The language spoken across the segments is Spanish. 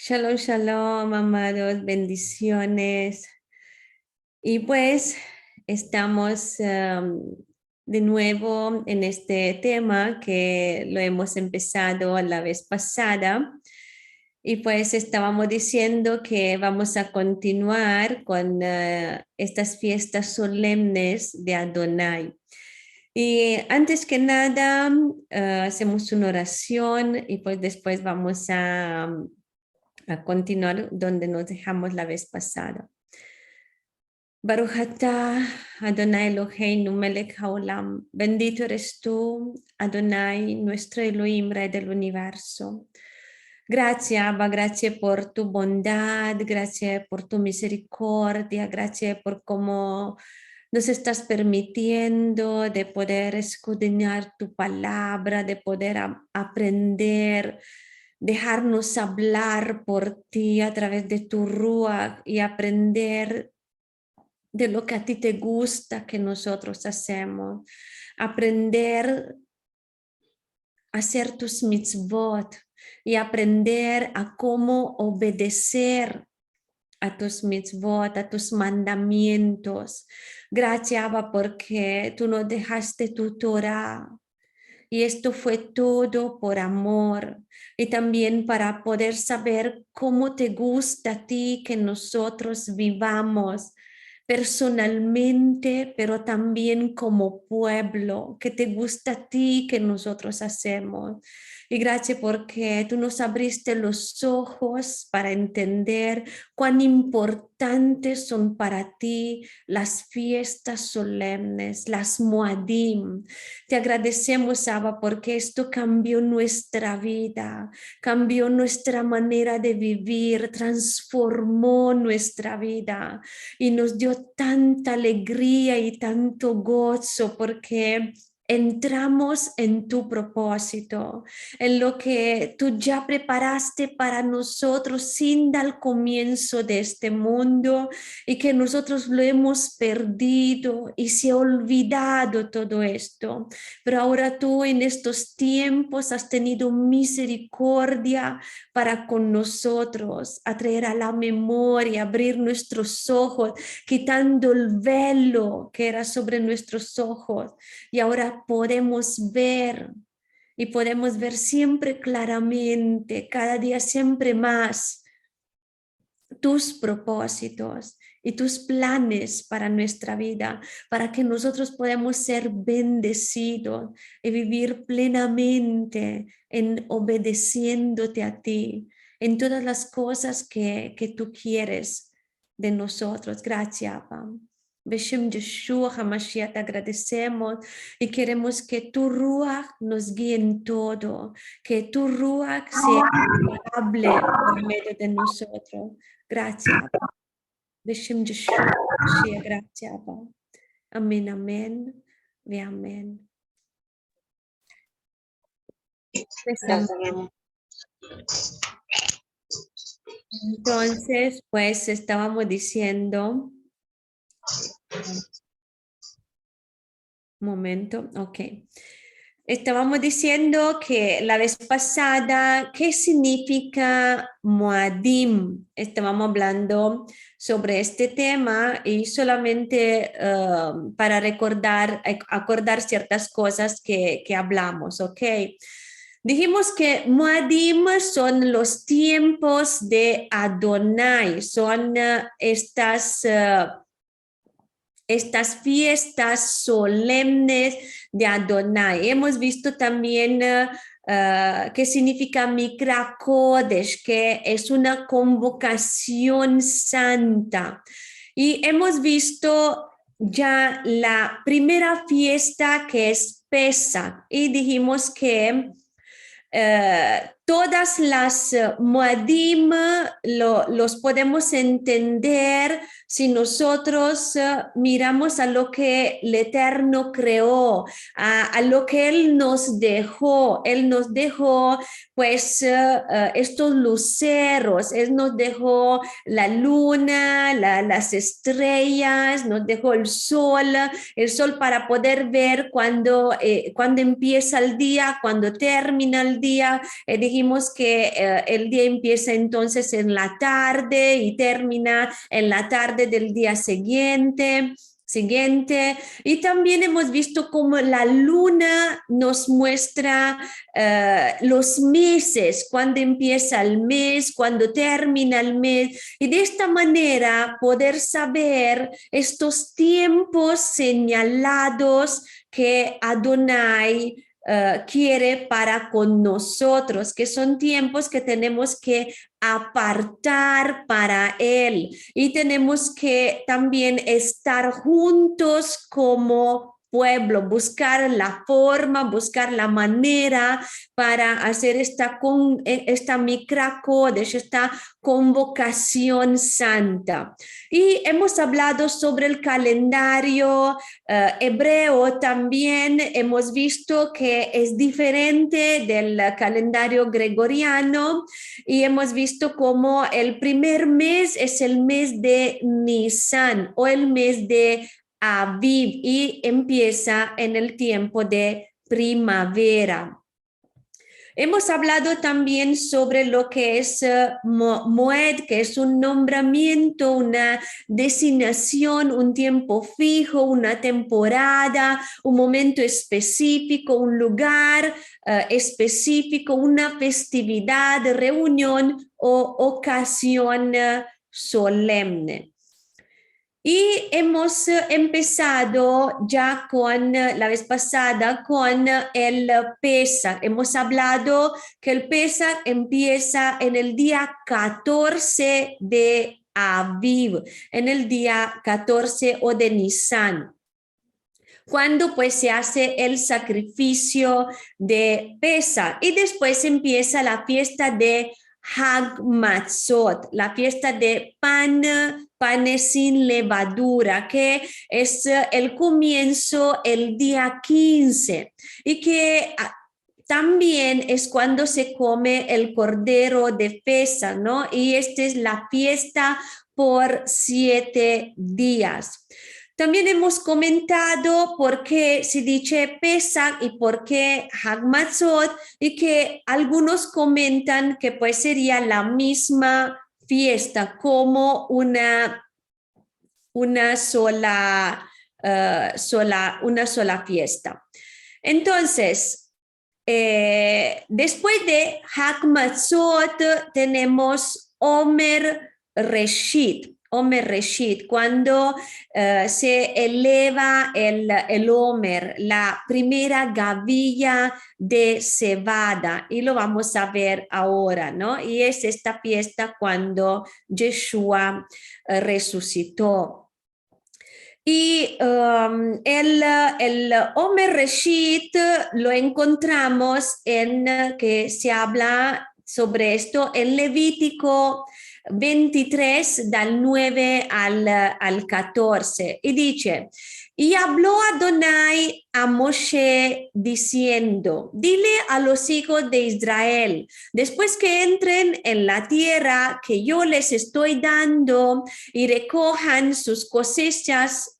Shalom, shalom, amados, bendiciones. Y pues estamos de nuevo en este tema que lo hemos empezado la vez pasada. Y pues estábamos diciendo que vamos a continuar con estas fiestas solemnes de Adonai. Y antes que nada, hacemos una oración y pues después vamos a continuar donde nos dejamos la vez pasada. Baruch atah Adonai Eloheinu melech haolam. Bendito eres tú, Adonai, nuestro Elohim, Rey del universo. Gracias, Abba, gracias por tu bondad, gracias por tu misericordia, gracias por cómo nos estás permitiendo de poder escudriñar tu palabra, de poder aprender, dejarnos hablar por ti a través de tu Ruach y aprender de lo que a ti te gusta que nosotros hacemos, aprender a hacer tus mitzvot y aprender a cómo obedecer a tus mitzvot, a tus mandamientos. Gracias, Abba, porque tú nos dejaste tu Torah. Y esto fue todo por amor y también para poder saber cómo te gusta a ti que nosotros vivamos personalmente, pero también como pueblo, que te gusta a ti que nosotros hacemos. Y gracias porque tú nos abriste los ojos para entender cuán importantes son para ti las fiestas solemnes, las Moadim. Te agradecemos, Abba, porque esto cambió nuestra vida, cambió nuestra manera de vivir, transformó nuestra vida y nos dio tanta alegría y tanto gozo porque entramos en tu propósito, en lo que tú ya preparaste para nosotros sin dar comienzo de este mundo y que nosotros lo hemos perdido y se ha olvidado todo esto. Pero ahora tú en estos tiempos has tenido misericordia para con nosotros, a traer a la memoria, abrir nuestros ojos, quitando el velo que era sobre nuestros ojos. Y ahora podemos ver y podemos ver siempre claramente, cada día siempre más tus propósitos y tus planes para nuestra vida, para que nosotros podamos ser bendecidos y vivir plenamente en obedeciéndote a ti, en todas las cosas que tú quieres de nosotros. Gracias, Abba. Beshem Yeshua HaMashiach, te agradecemos y queremos que tu Ruach nos guíe en todo, que tu Ruach sea hable por medio de nosotros. Gracias. Beshem Yeshua HaMashiach, gracias, Abba. Amén, amén y amén. Entonces, pues estábamos diciendo, un momento, ok. Estábamos diciendo que la vez pasada, ¿qué significa Moadim? Estábamos hablando sobre este tema y solamente para acordar ciertas cosas que hablamos, ¿ok? Dijimos que Moadim son los tiempos de Adonai, son estas fiestas solemnes de Adonai. Hemos visto también qué significa Mikra Kodesh, que es una convocación santa. Y hemos visto ya la primera fiesta que es Pesach y dijimos que todas las Moadim los podemos entender si nosotros miramos a lo que el Eterno creó, a lo que Él nos dejó. Él nos dejó pues estos luceros, Él nos dejó la luna, las estrellas, nos dejó el sol para poder ver cuando empieza el día, cuando termina el el día. Dijimos que el día empieza entonces en la tarde y termina en la tarde del día siguiente. Y también hemos visto cómo la luna nos muestra los meses, cuando empieza el mes, cuando termina el mes, y de esta manera poder saber estos tiempos señalados que Adonai quiere para con nosotros, que son tiempos que tenemos que apartar para Él y tenemos que también estar juntos como pueblo, buscar la forma, buscar la manera para hacer esta Mikra Kodesh, esta convocación santa. Y hemos hablado sobre el calendario hebreo también. Hemos visto que es diferente del calendario gregoriano y hemos visto cómo el primer mes es el mes de Nisan o el mes de Aviv y empieza en el tiempo de primavera. Hemos hablado también sobre lo que es Moed, que es un nombramiento, una designación, un tiempo fijo, una temporada, un momento específico, un lugar específico, una festividad, reunión o ocasión solemne. Y hemos empezado ya con la vez pasada con el Pesach. Hemos hablado que el Pesach empieza en el día 14 de Aviv, en el día 14 o de Nisan, cuando pues se hace el sacrificio de Pesach. Y después empieza la fiesta de Hag Matzot, la fiesta de panes sin levadura, que es el comienzo el día 15 y que también es cuando se come el cordero de Pesach, ¿no? Y esta es la fiesta por 7 días. También hemos comentado por qué se dice Pesach y por qué Hag Matzot, y que algunos comentan que pues sería la misma fiesta como una sola fiesta. Entonces, después de Hag Matzot tenemos Omer Reshit. Omer Reshit, cuando se eleva el Omer, la primera gavilla de cebada, y lo vamos a ver ahora, ¿no? Y es esta fiesta cuando Yeshua resucitó. Y el Omer Reshit lo encontramos en que se habla sobre esto en Levítico 23, del 9 al 14, y dice: y habló Adonai a Moshe diciendo: dile a los hijos de Israel, después que entren en la tierra que yo les estoy dando y recojan sus cosechas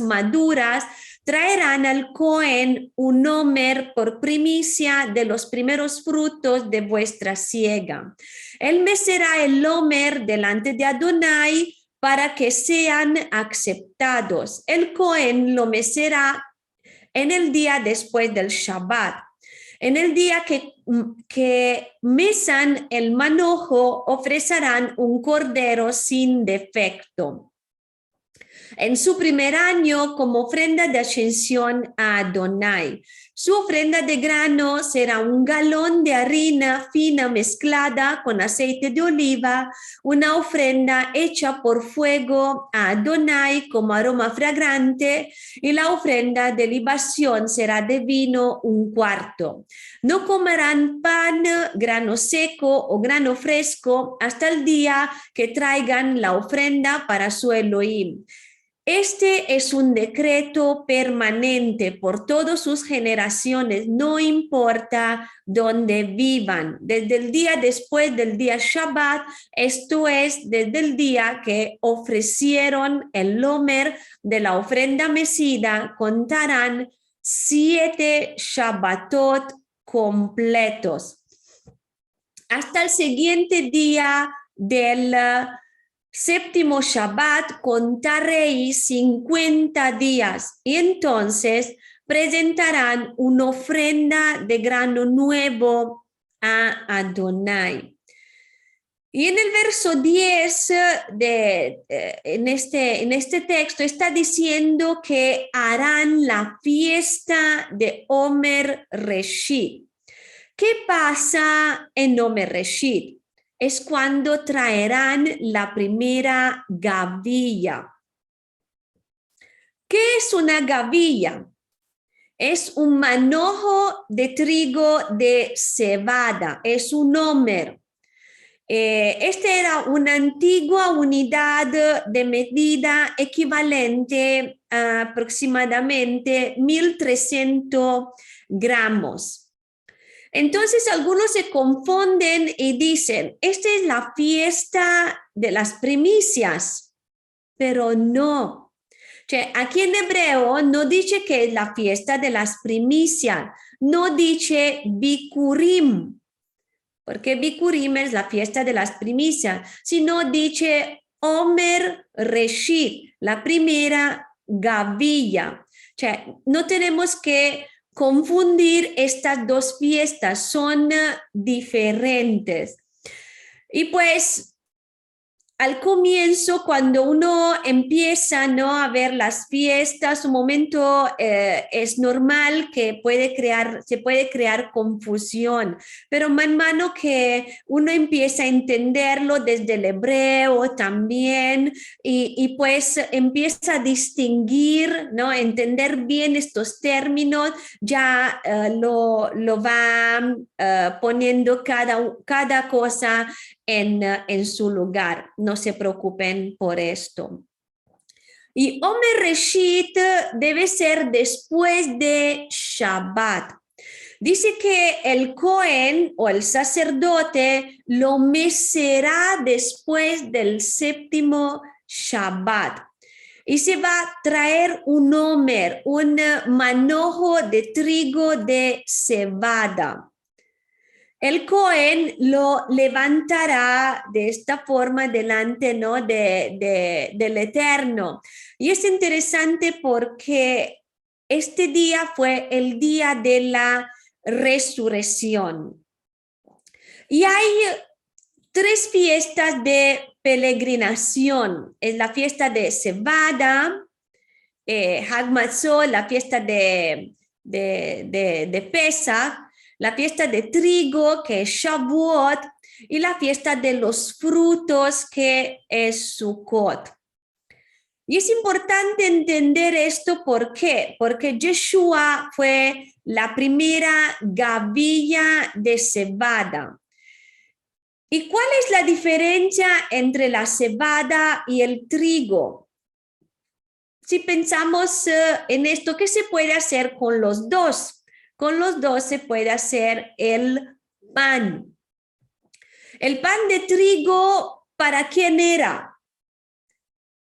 maduras, traerán al Cohen un Omer por primicia de los primeros frutos de vuestra siega. Él mecerá el Omer delante de Adonai para que sean aceptados. El Cohen lo mecerá en el día después del Shabbat. En el día que mesan el manojo, ofrecerán un cordero sin defecto en su primer año como ofrenda de ascensión a Adonai. Su ofrenda de grano será 1 galón de harina fina mezclada con aceite de oliva, una ofrenda hecha por fuego a Adonai como aroma fragante, y la ofrenda de libación será de vino 1/4. No comerán pan, grano seco o grano fresco hasta el día que traigan la ofrenda para su Elohim. Este es un decreto permanente por todas sus generaciones, no importa dónde vivan, desde el día después del día Shabbat, esto es, desde el día que ofrecieron el Omer de la ofrenda mecida, contarán 7 Shabbatot completos. Hasta el siguiente día del séptimo Shabbat contaréis 50 días y entonces presentarán una ofrenda de grano nuevo a Adonai. Y en el verso 10 en este texto está diciendo que harán la fiesta de Omer Reshit. ¿Qué pasa en Omer Reshit? Es cuando traerán la primera gavilla. ¿Qué es una gavilla? Es un manojo de trigo de cebada, es un Omer. Esta era una antigua unidad de medida equivalente a aproximadamente 1.300 gramos. Entonces algunos se confunden y dicen, esta es la fiesta de las primicias, pero no. Aquí en hebreo no dice que es la fiesta de las primicias, no dice Bikurim, porque Bikurim es la fiesta de las primicias, sino dice Omer Reshit, la primera gavilla. No tenemos que confundir estas dos fiestas, son diferentes. Y pues al comienzo, cuando uno empieza, ¿no?, a ver las fiestas, un momento es normal que se puede crear confusión, pero mano que uno empieza a entenderlo desde el hebreo también y pues empieza a distinguir, ¿no?, entender bien estos términos, ya lo va poniendo cada cosa en su lugar. No se preocupen por esto. Y Omer Reshit debe ser después de Shabbat. Dice que el Cohen o el sacerdote lo mecerá después del séptimo Shabbat. Y se va a traer un Omer, un manojo de trigo de cebada. El Cohen lo levantará de esta forma delante, ¿no?, del Eterno. Y es interesante porque este día fue el día de la resurrección. Y hay 3 fiestas de peregrinación. Es la fiesta de cebada, Hag Matzot, la fiesta de Pesach, la fiesta de trigo, que es Shavuot, y la fiesta de los frutos, que es Sukkot. Y es importante entender esto, ¿por qué? Porque Yeshua fue la primera gavilla de cebada. ¿Y cuál es la diferencia entre la cebada y el trigo? Si pensamos en esto, ¿qué se puede hacer con los dos? Con los dos se puede hacer el pan. El pan de trigo, ¿para quién era?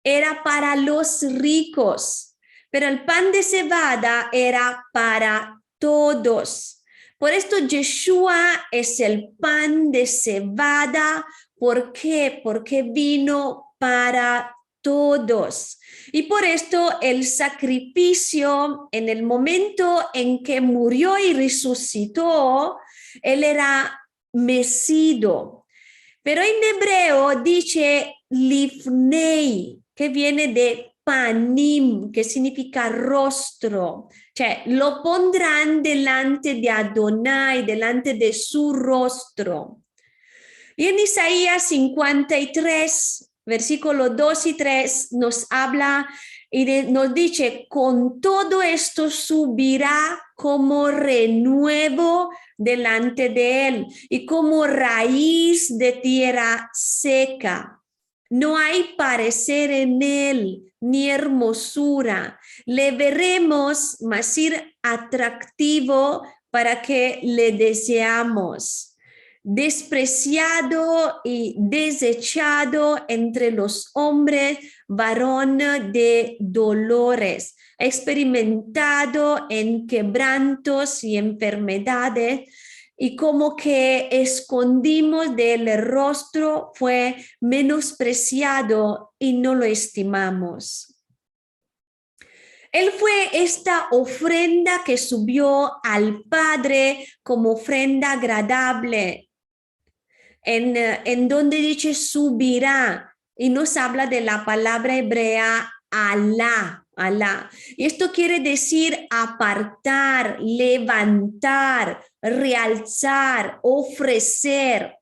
Era para los ricos, pero el pan de cebada era para todos. Por esto Yeshua es el pan de cebada. ¿Por qué? Porque vino para todos. Y por esto el sacrificio, en el momento en que murió y resucitó, él era mecido. Pero en hebreo dice lifnei, que viene de panim, que significa rostro. Lo pondrán delante de Adonai, delante de su rostro. Y en Isaías 53, versículos 2 y 3, nos habla y nos dice, con todo esto subirá como renuevo delante de él y como raíz de tierra seca. No hay parecer en él, ni hermosura. Le veremos más ir atractivo para que le deseamos. Despreciado y desechado entre los hombres, varón de dolores, experimentado en quebrantos y enfermedades, y como que escondimos del rostro, fue menospreciado y no lo estimamos. Él fue esta ofrenda que subió al Padre como ofrenda agradable, en donde dice subirá, y nos habla de la palabra hebrea Alá, Alá. Y esto quiere decir apartar, levantar, realzar, ofrecer.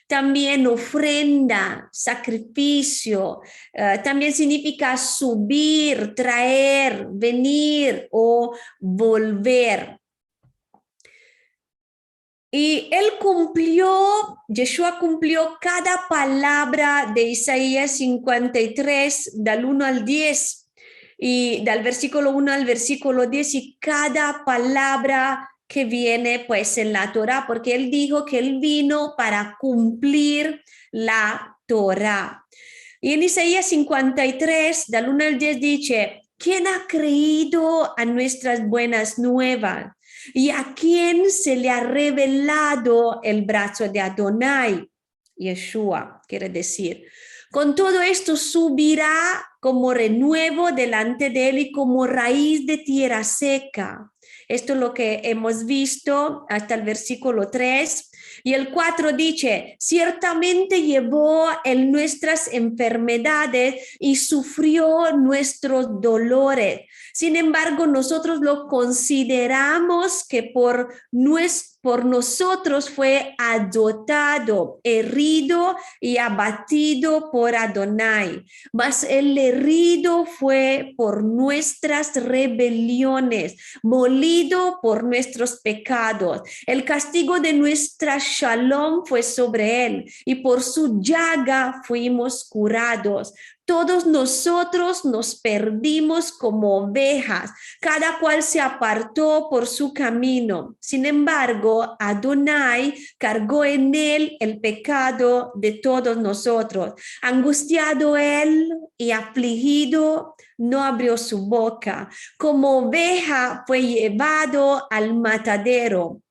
También ofrenda, sacrificio, también significa subir, traer, venir o volver. Y él Yeshua cumplió cada palabra de Isaías 53, del 1 al 10, y del versículo 1 al versículo 10, y cada palabra que viene pues en la Torá, porque él dijo que él vino para cumplir la Torá. Y en Isaías 53, del 1 al 10 dice, ¿quién ha creído a nuestras buenas nuevas? ¿Y a quién se le ha revelado el brazo de Adonai? Yeshua, quiere decir. Con todo esto subirá como renuevo delante de él y como raíz de tierra seca. Esto es lo que hemos visto hasta el versículo 3. Y el 4 dice, ciertamente llevó en nuestras enfermedades y sufrió nuestros dolores. Sin embargo, nosotros lo consideramos que por nosotros fue adoptado, herido y abatido por Adonai. Mas el herido fue por nuestras rebeliones, molido por nuestros pecados. El castigo de nuestra shalom fue sobre él y por su llaga fuimos curados. Todos nosotros nos perdimos como ovejas, cada cual se apartó por su camino. Sin embargo, Adonai cargó en él el pecado de todos nosotros. Angustiado él y afligido, no abrió su boca. Como oveja fue llevado al matadero.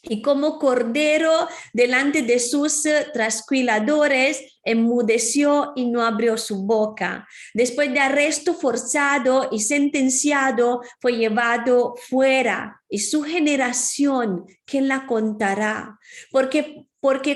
Y como cordero delante de sus trasquiladores, enmudeció y no abrió su boca. Después de arresto forzado y sentenciado, fue llevado fuera. Y su generación, ¿quién la contará? Porque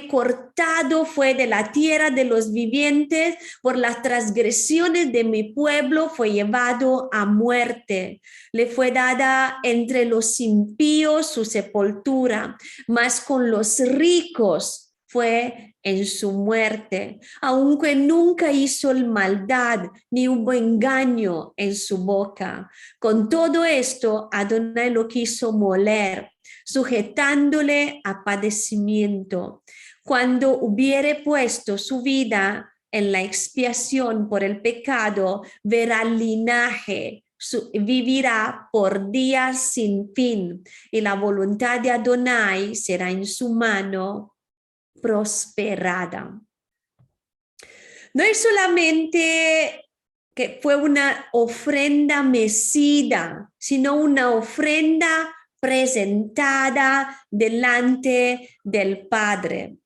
cortado fue de la tierra de los vivientes, por las transgresiones de mi pueblo fue llevado a muerte. Le fue dada entre los impíos su sepultura, mas con los ricos fue en su muerte, aunque nunca hizo maldad, ni hubo engaño en su boca. Con todo esto, Adonai lo quiso moler, sujetándole a padecimiento. Cuando hubiere puesto su vida en la expiación por el pecado, verá linaje, vivirá por días sin fin, y la voluntad de Adonai será en su mano prosperada. No es solamente que fue una ofrenda mecida, sino una ofrenda presentada delante del Padre.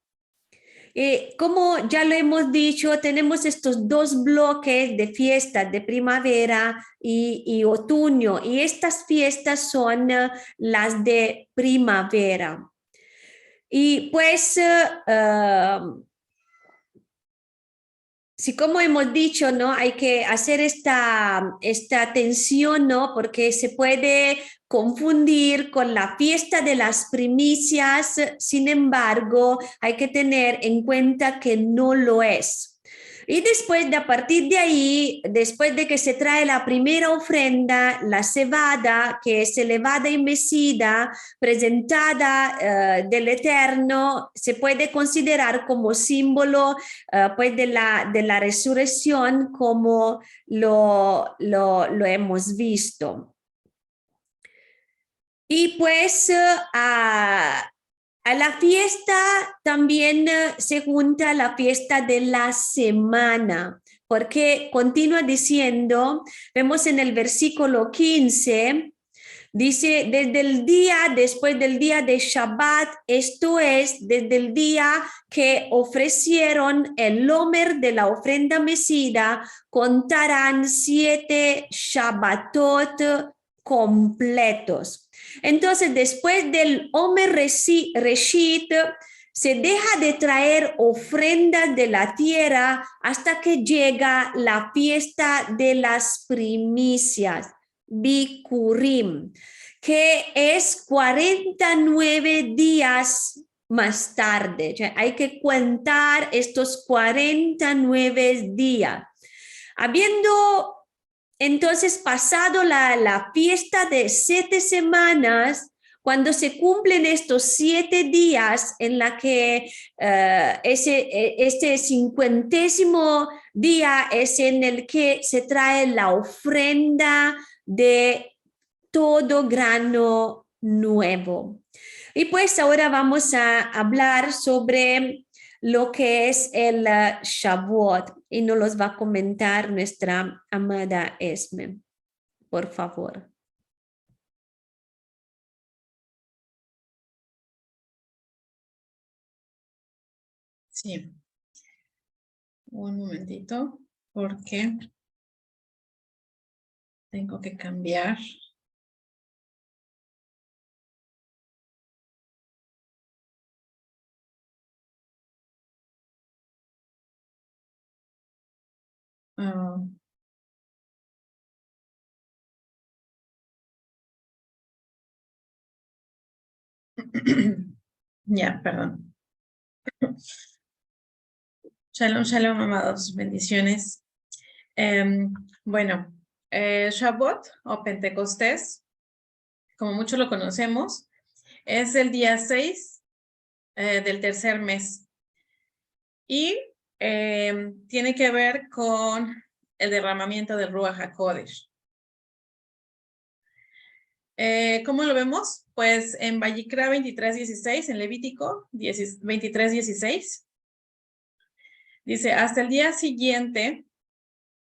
Como ya lo hemos dicho, tenemos estos dos bloques de fiestas de primavera y otoño, y estas fiestas son las de primavera. Y pues, sí, como hemos dicho, ¿no? Hay que hacer esta atención, ¿no? Porque se puede confundir con la fiesta de las primicias. Sin embargo, hay que tener en cuenta que no lo es. Y después, a partir de ahí, después de que se trae la primera ofrenda, la cebada, que es elevada y mecida, presentada del Eterno, se puede considerar como símbolo pues de la resurrección, como lo hemos visto. Y pues a la fiesta también se junta la fiesta de la semana, porque continúa diciendo, vemos en el versículo 15, Dice, desde el día, después del día de Shabbat, esto es, desde el día que ofrecieron el Omer de la ofrenda mecida, contarán 7 Shabbatot completos. Entonces, después del Omer Reshit, se deja de traer ofrendas de la tierra hasta que llega la fiesta de las primicias, Bikurim, que es 49 días más tarde. O sea, hay que contar estos 49 días. Habiendo entonces pasado la fiesta de 7 semanas, cuando se cumplen estos 7 días en la que este 50º día es en el que se trae la ofrenda de todo grano nuevo. Y pues ahora vamos a hablar sobre lo que es el Shavuot y nos los va a comentar nuestra amada Esme, por favor. Sí, un momentito, porque tengo que cambiar. Ya, perdón. Shalom, shalom, amados, bendiciones. Bueno, Shavuot o Pentecostés, como muchos lo conocemos, es el día 6 del tercer mes y tiene que ver con el derramamiento del Ruach HaKodesh. ¿Cómo lo vemos? Pues en Vayikra 23:16, en Levítico 23:16, dice, hasta el día siguiente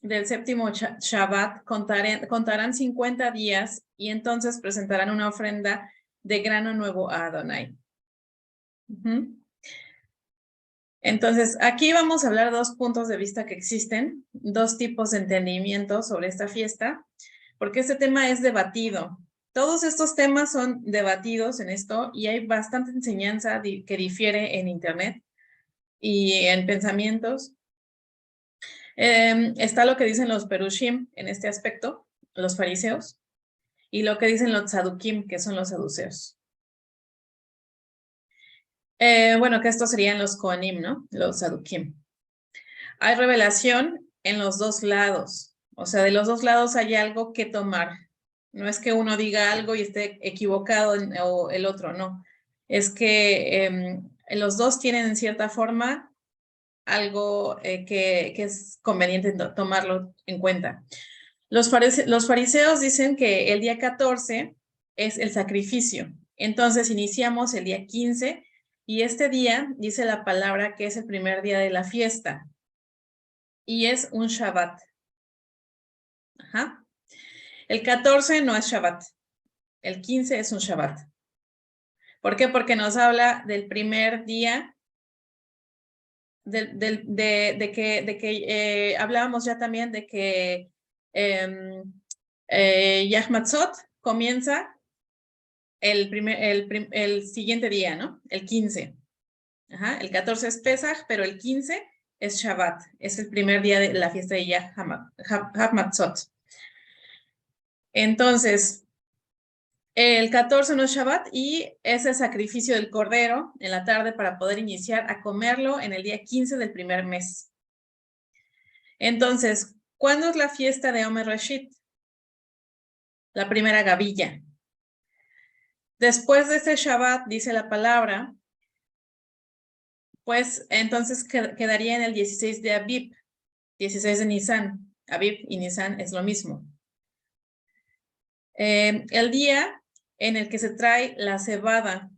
del séptimo Shabbat contarán 50 días y entonces presentarán una ofrenda de grano nuevo a Adonai. Entonces, aquí vamos a hablar 2 puntos de vista que existen, 2 tipos de entendimiento sobre esta fiesta, porque este tema es debatido. Todos estos temas son debatidos en esto y hay bastante enseñanza que difiere en internet y en pensamientos. Está lo que dicen los perushim en este aspecto, los fariseos, y lo que dicen los tzadukim, que son los saduceos. Bueno, que estos serían los kohanim, ¿no? Los tzadukim. Hay revelación en los 2 lados. O sea, de los 2 lados hay algo que tomar. No es que uno diga algo y esté equivocado o el otro, no. Es que los 2 tienen en cierta forma algo que es conveniente tomarlo en cuenta. Los fariseos dicen que el día 14 es el sacrificio. Entonces iniciamos el día 15 y este día dice la palabra que es el primer día de la fiesta. Y es un Shabbat. Ajá. El 14 no es Shabbat. El 15 es un Shabbat. ¿Por qué? Porque nos habla del primer día, de que hablábamos ya también de que Yah Matzot comienza el siguiente día, ¿no? El 15. Ajá. El 14 es Pesach, pero el 15 es Shabbat. Es el primer día de la fiesta de Yah Matzot. Entonces, el 14 no es Shabbat y es el sacrificio del cordero en la tarde para poder iniciar a comerlo en el día 15 del primer mes. Entonces, ¿cuándo es la fiesta de Omer Reshit? La primera gavilla. Después de este Shabbat, dice la palabra, pues entonces quedaría en el 16 de Abib, 16 de Nisan. Abib y Nisan es lo mismo. El día en el que se trae la cebada.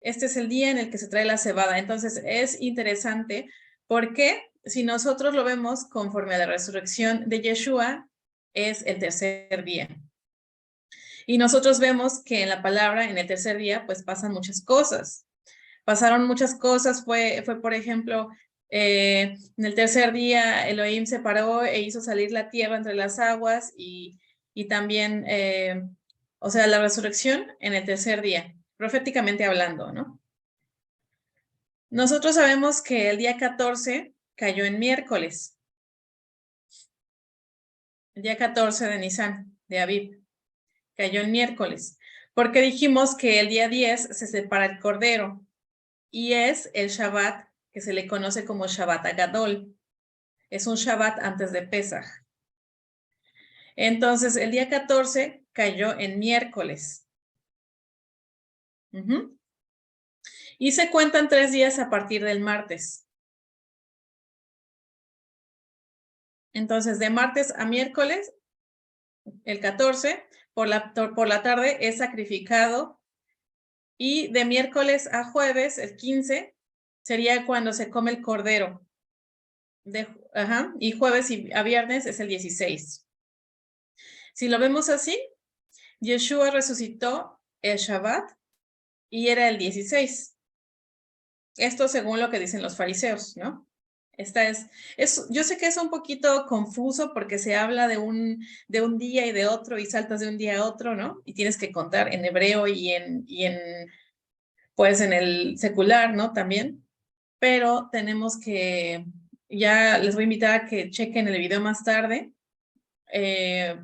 Este es el día en el que se trae la cebada. Entonces es interesante porque si nosotros lo vemos conforme a la resurrección de Yeshua, es el tercer día. Y nosotros vemos que en la palabra, en el tercer día, pues pasan muchas cosas. Pasaron muchas cosas, fue por ejemplo, en el tercer día Elohim se paró e hizo salir la tierra entre las aguas y también, o sea, la resurrección en el tercer día, proféticamente hablando, ¿no? Nosotros sabemos que el día 14 cayó en miércoles. El día 14 de Nisan, de Aviv, cayó en miércoles, porque dijimos que el día 10 se separa el cordero y es el Shabbat que se le conoce como Shabbat Agadol. Es un Shabbat antes de Pesaj. Entonces, el día 14 cayó en miércoles. Y se cuentan 3 días a partir del martes. Entonces, de martes a miércoles, el 14, por la tarde es sacrificado. Y de miércoles a jueves, el 15, sería cuando se come el cordero. Y jueves a viernes es el 16. Si lo vemos así, Yeshua resucitó el Shabbat y era el 16. Esto según lo que dicen los fariseos, ¿no? Yo sé que es un poquito confuso porque se habla de un día y de otro y saltas de un día a otro, ¿no? Y tienes que contar en hebreo y en pues en el secular, ¿no? También. Pero tenemos que, ya les voy a invitar a que chequen el video más tarde,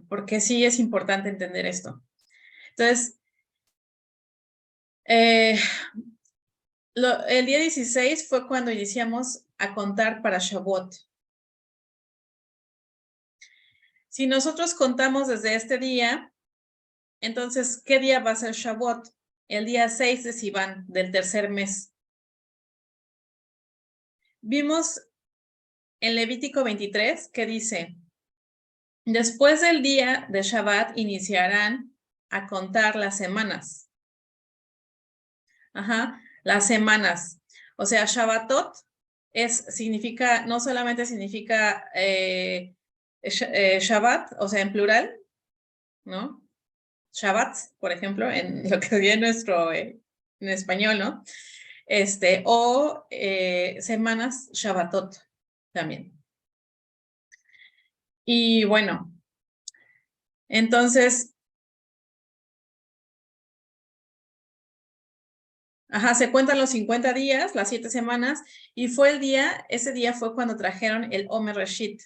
porque sí es importante entender esto. Entonces, el día 16 fue cuando iniciamos a contar para Shavuot. Si nosotros contamos desde este día, entonces, ¿qué día va a ser Shavuot? El día 6 de Sivan, del tercer mes. Vimos en Levítico 23 que dice, después del día de Shabbat iniciarán a contar las semanas. Las semanas. O sea, Shabbatot significa, no solamente significa Shabbat, o sea, en plural, ¿no? Shabbat, por ejemplo, en lo que sería nuestro, en español, ¿no? O semanas Shabbatot también. Y bueno, entonces, se cuentan los 50 días, las 7 semanas, y ese día fue cuando trajeron el Omer Reshit,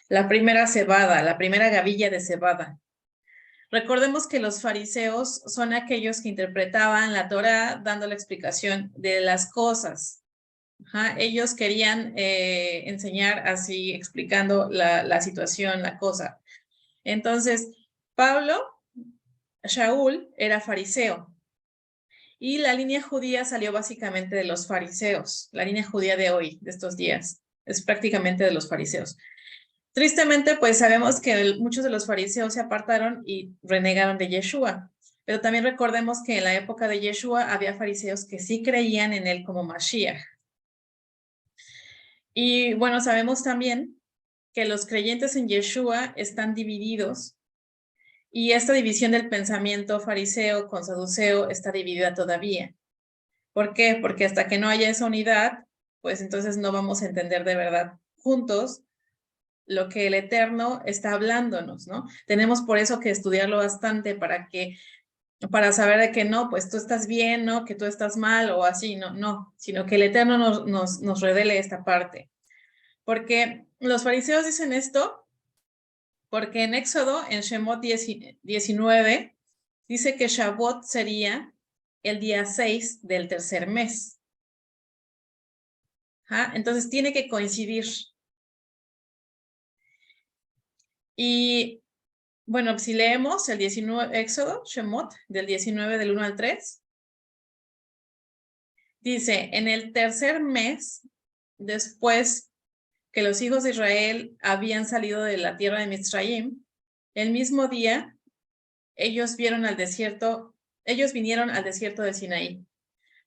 la primera cebada, la primera gavilla de cebada. Recordemos que los fariseos son aquellos que interpretaban la Torá dando la explicación de las cosas. Ellos querían enseñar así, explicando la situación, la cosa. Entonces, Shaul era fariseo. Y la línea judía salió básicamente de los fariseos. La línea judía de hoy, de estos días, es prácticamente de los fariseos. Tristemente, pues sabemos que muchos de los fariseos se apartaron y renegaron de Yeshua. Pero también recordemos que en la época de Yeshua había fariseos que sí creían en él como Mashiach. Y bueno, sabemos también que los creyentes en Yeshua están divididos y esta división del pensamiento fariseo con saduceo está dividida todavía. ¿Por qué? Porque hasta que no haya esa unidad, pues entonces no vamos a entender de verdad juntos lo que el Eterno está hablándonos, ¿no? Tenemos por eso que estudiarlo bastante para saber de que no, pues tú estás bien, ¿no? Que tú estás mal o así, no, sino que el Eterno nos revele esta parte. Porque los fariseos dicen esto, porque en Éxodo, en Shemot 19, dice que Shavuot sería el día 6 del tercer mes. Entonces tiene que coincidir. Y bueno, si leemos el 19, Éxodo, Shemot, del 19 del 1 al 3, dice, en el tercer mes, después que los hijos de Israel habían salido de la tierra de Mitzrayim, el mismo día ellos vinieron al desierto del Sinaí.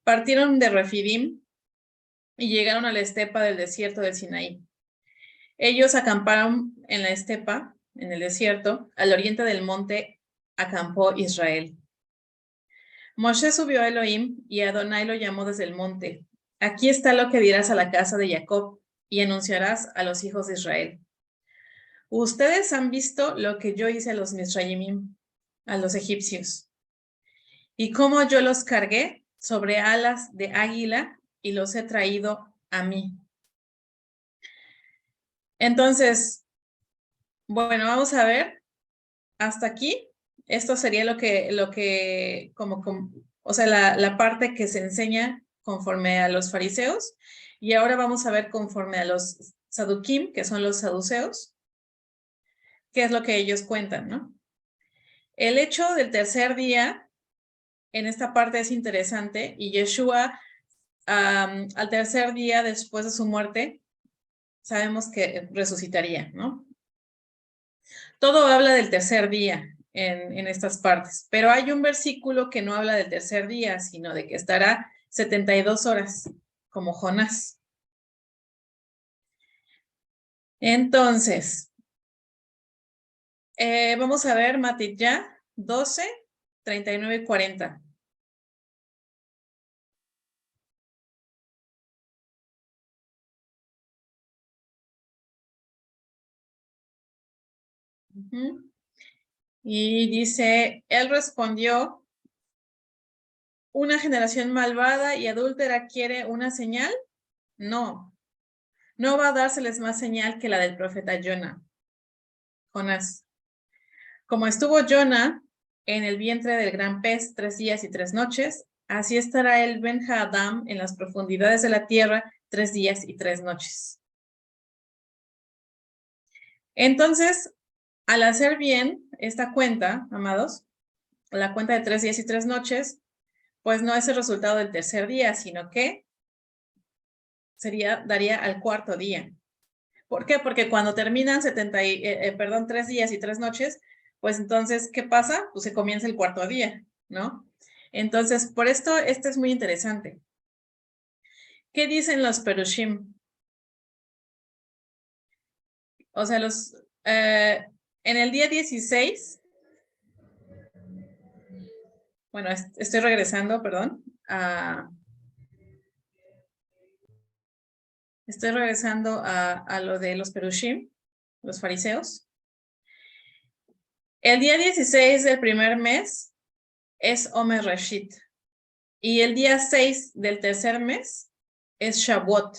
Partieron de Refidim y llegaron a la estepa del desierto del Sinaí. Ellos acamparon en la estepa, en el desierto, al oriente del monte acampó Israel. Moshe subió a Elohim y Adonai lo llamó desde el monte. Aquí está lo que dirás a la casa de Jacob y anunciarás a los hijos de Israel. Ustedes han visto lo que yo hice a los Misraimim, a los egipcios, y cómo yo los cargué sobre alas de águila y los he traído a mí. Entonces, bueno, vamos a ver hasta aquí. Esto sería lo que o sea, la parte que se enseña conforme a los fariseos. Y ahora vamos a ver conforme a los saduquim, que son los saduceos, qué es lo que ellos cuentan, ¿no? El hecho del tercer día, en esta parte es interesante, y Yeshua, al tercer día después de su muerte, sabemos que resucitaría, ¿no? Todo habla del tercer día en estas partes, pero hay un versículo que no habla del tercer día, sino de que estará 72 horas, como Jonás. Entonces, vamos a ver Matitya 12, 39 y 40. Y dice, él respondió, ¿una generación malvada y adúltera quiere una señal? No, no va a dárseles más señal que la del profeta Jonás. Como estuvo Jonah en el vientre del gran pez 3 días y 3 noches, así estará el Ben-Hadam en las profundidades de la tierra 3 días y 3 noches. Entonces, al hacer bien esta cuenta, amados, la cuenta de 3 días y 3 noches, pues no es el resultado del tercer día, sino que daría al cuarto día. ¿Por qué? Porque cuando terminan 3 días y 3 noches, pues entonces, ¿qué pasa? Pues se comienza el cuarto día, ¿no? Entonces, por esto, este es muy interesante. ¿Qué dicen los Perushim? O sea, en el día 16, bueno, estoy regresando, perdón, estoy regresando a lo de los Perushim, los fariseos. El día 16 del primer mes es Omer Rashid. Y el día 6 del tercer mes es Shavuot.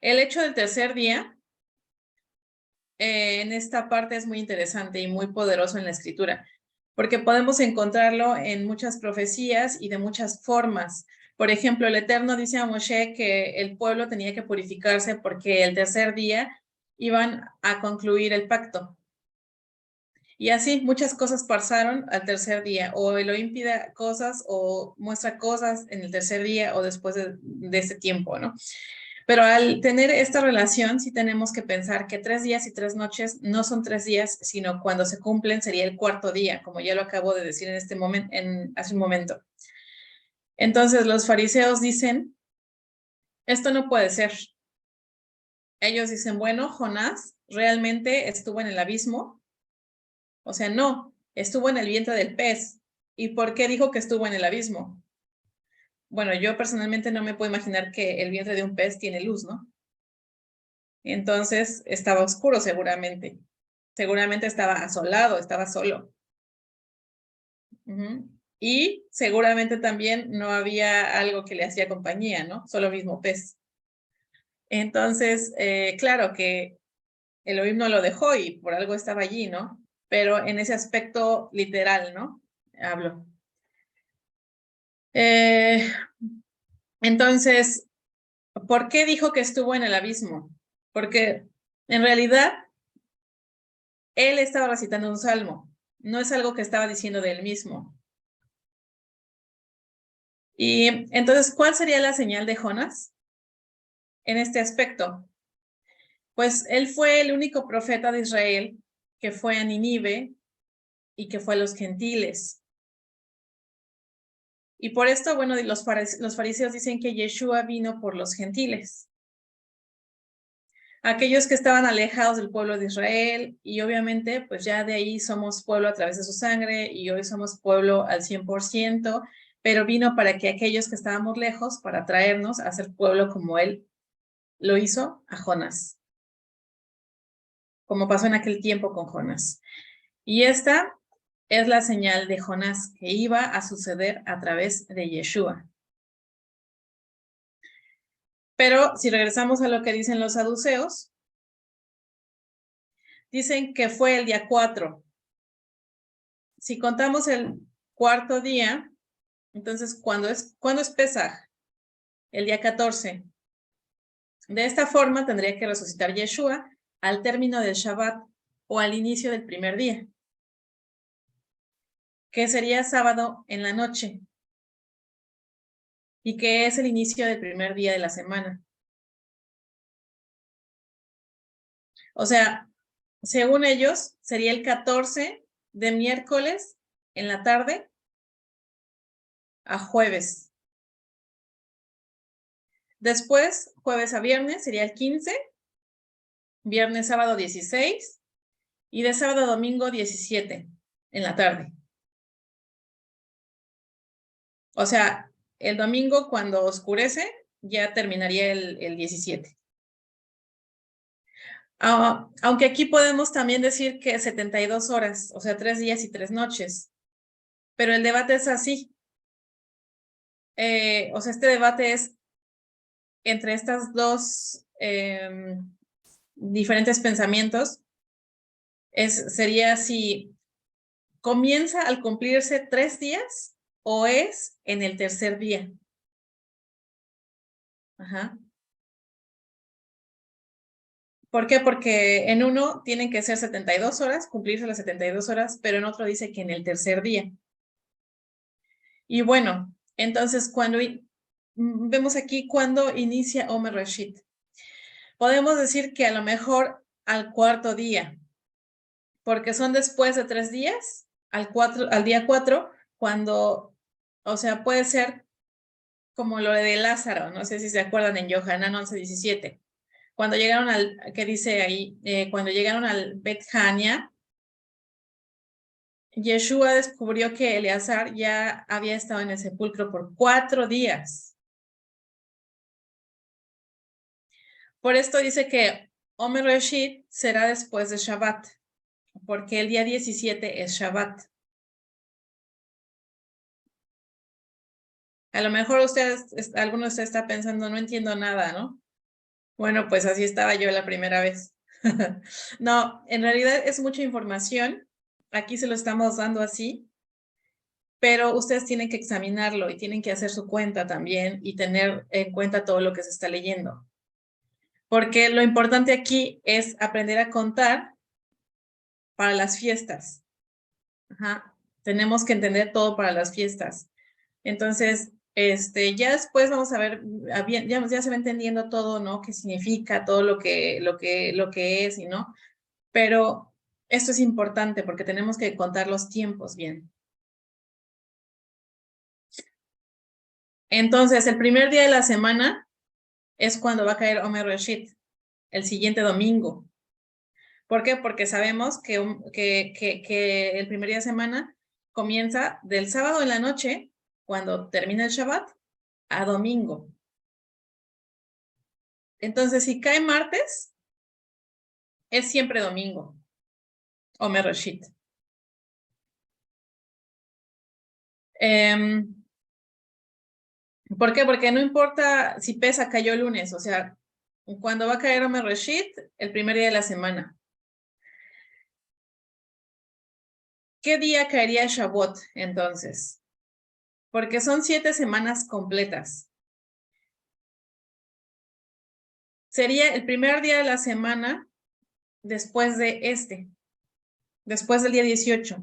El hecho del tercer día en esta parte es muy interesante y muy poderoso en la escritura, porque podemos encontrarlo en muchas profecías y de muchas formas. Por ejemplo, el Eterno dice a Moshe que el pueblo tenía que purificarse porque el tercer día iban a concluir el pacto. Y así muchas cosas pasaron al tercer día, o Elohim pide cosas o muestra cosas en el tercer día o después de ese tiempo, ¿no? Pero al tener esta relación, sí tenemos que pensar que 3 días y 3 noches no son 3 días, sino cuando se cumplen sería el cuarto día, como ya lo acabo de decir en este momento, hace un momento. Entonces los fariseos dicen, esto no puede ser. Ellos dicen, bueno, Jonás realmente estuvo en el abismo. O sea, no, estuvo en el vientre del pez. ¿Y por qué dijo que estuvo en el abismo? Bueno, yo personalmente no me puedo imaginar que el vientre de un pez tiene luz, ¿no? Entonces estaba oscuro seguramente. Seguramente estaba asolado, estaba solo. Y seguramente también no había algo que le hacía compañía, ¿no? Solo mismo pez. Entonces, claro que Elohim no lo dejó y por algo estaba allí, ¿no? Pero en ese aspecto literal, ¿no? Hablo. Entonces, ¿por qué dijo que estuvo en el abismo? Porque en realidad él estaba recitando un salmo, no es algo que estaba diciendo de él mismo. Y entonces, ¿cuál sería la señal de Jonás en este aspecto? Pues él fue el único profeta de Israel que fue a Nínive y que fue a los gentiles. Y por esto, bueno, los fariseos dicen que Yeshua vino por los gentiles. aquellos que estaban alejados del pueblo de Israel, y obviamente pues ya de ahí somos pueblo a través de su sangre, y hoy somos pueblo al 100%, pero vino para que aquellos que estábamos lejos, para traernos a ser pueblo como él lo hizo a Jonás, como pasó en aquel tiempo con Jonás. Y esta es la señal de Jonás que iba a suceder a través de Yeshua. Pero si regresamos a lo que dicen los saduceos, dicen que fue el día 4. Si contamos el cuarto día, entonces, ¿cuándo es Pesaj? El día 14. De esta forma tendría que resucitar Yeshua al término del Shabbat o al inicio del primer día, que sería sábado en la noche y que es el inicio del primer día de la semana. O sea, según ellos, sería el 14 de miércoles en la tarde a jueves. Después, jueves a viernes sería el 15, viernes, sábado 16 y de sábado a domingo 17 en la tarde. O sea, el domingo cuando oscurece ya terminaría el 17. Aunque aquí podemos también decir que 72 horas, o sea, 3 días y 3 noches. Pero el debate es así. O sea, este debate es entre estas dos diferentes pensamientos. Sería si comienza al cumplirse 3 días o es en el tercer día. Ajá. ¿Por qué? Porque en uno tienen que ser 72 horas, cumplirse las 72 horas, pero en otro dice que en el tercer día. Y bueno, entonces cuando vemos aquí cuando inicia Omer Reshit. Podemos decir que a lo mejor al cuarto día, porque son después de 3 días, al día 4, cuando, o sea, puede ser como lo de Lázaro, no sé si se acuerdan en Yohanan 11:17. Cuando llegaron ¿qué dice ahí? Cuando llegaron al Bet Hania, Yeshua descubrió que Eleazar ya había estado en el sepulcro por 4 días. Por esto dice que Omer Reshit será después de Shabbat, porque el día 17 es Shabbat. A lo mejor alguno de ustedes está pensando, no entiendo nada, ¿no? Bueno, pues así estaba yo la primera vez. No, en realidad es mucha información. Aquí se lo estamos dando así, pero ustedes tienen que examinarlo y tienen que hacer su cuenta también y tener en cuenta todo lo que se está leyendo. Porque lo importante aquí es aprender a contar para las fiestas. Ajá. Tenemos que entender todo para las fiestas. Entonces, ya después vamos a ver, ya se va entendiendo todo, ¿no? Qué significa, todo lo que es, y ¿no? Pero esto es importante porque tenemos que contar los tiempos bien. Entonces, el primer día de la semana es cuando va a caer Omer Reshit, el siguiente domingo. ¿Por qué? Porque sabemos que el primer día de semana comienza del sábado en la noche, cuando termina el Shabbat, a domingo. Entonces, si cae martes, es siempre domingo. Omer Reshit. ¿Por qué? Porque no importa si Pesaj cayó el lunes, o sea, cuando va a caer Omer Reshit, el primer día de la semana. ¿Qué día caería Shavuot entonces? Porque son 7 semanas completas. Sería el primer día de la semana después después del día 18.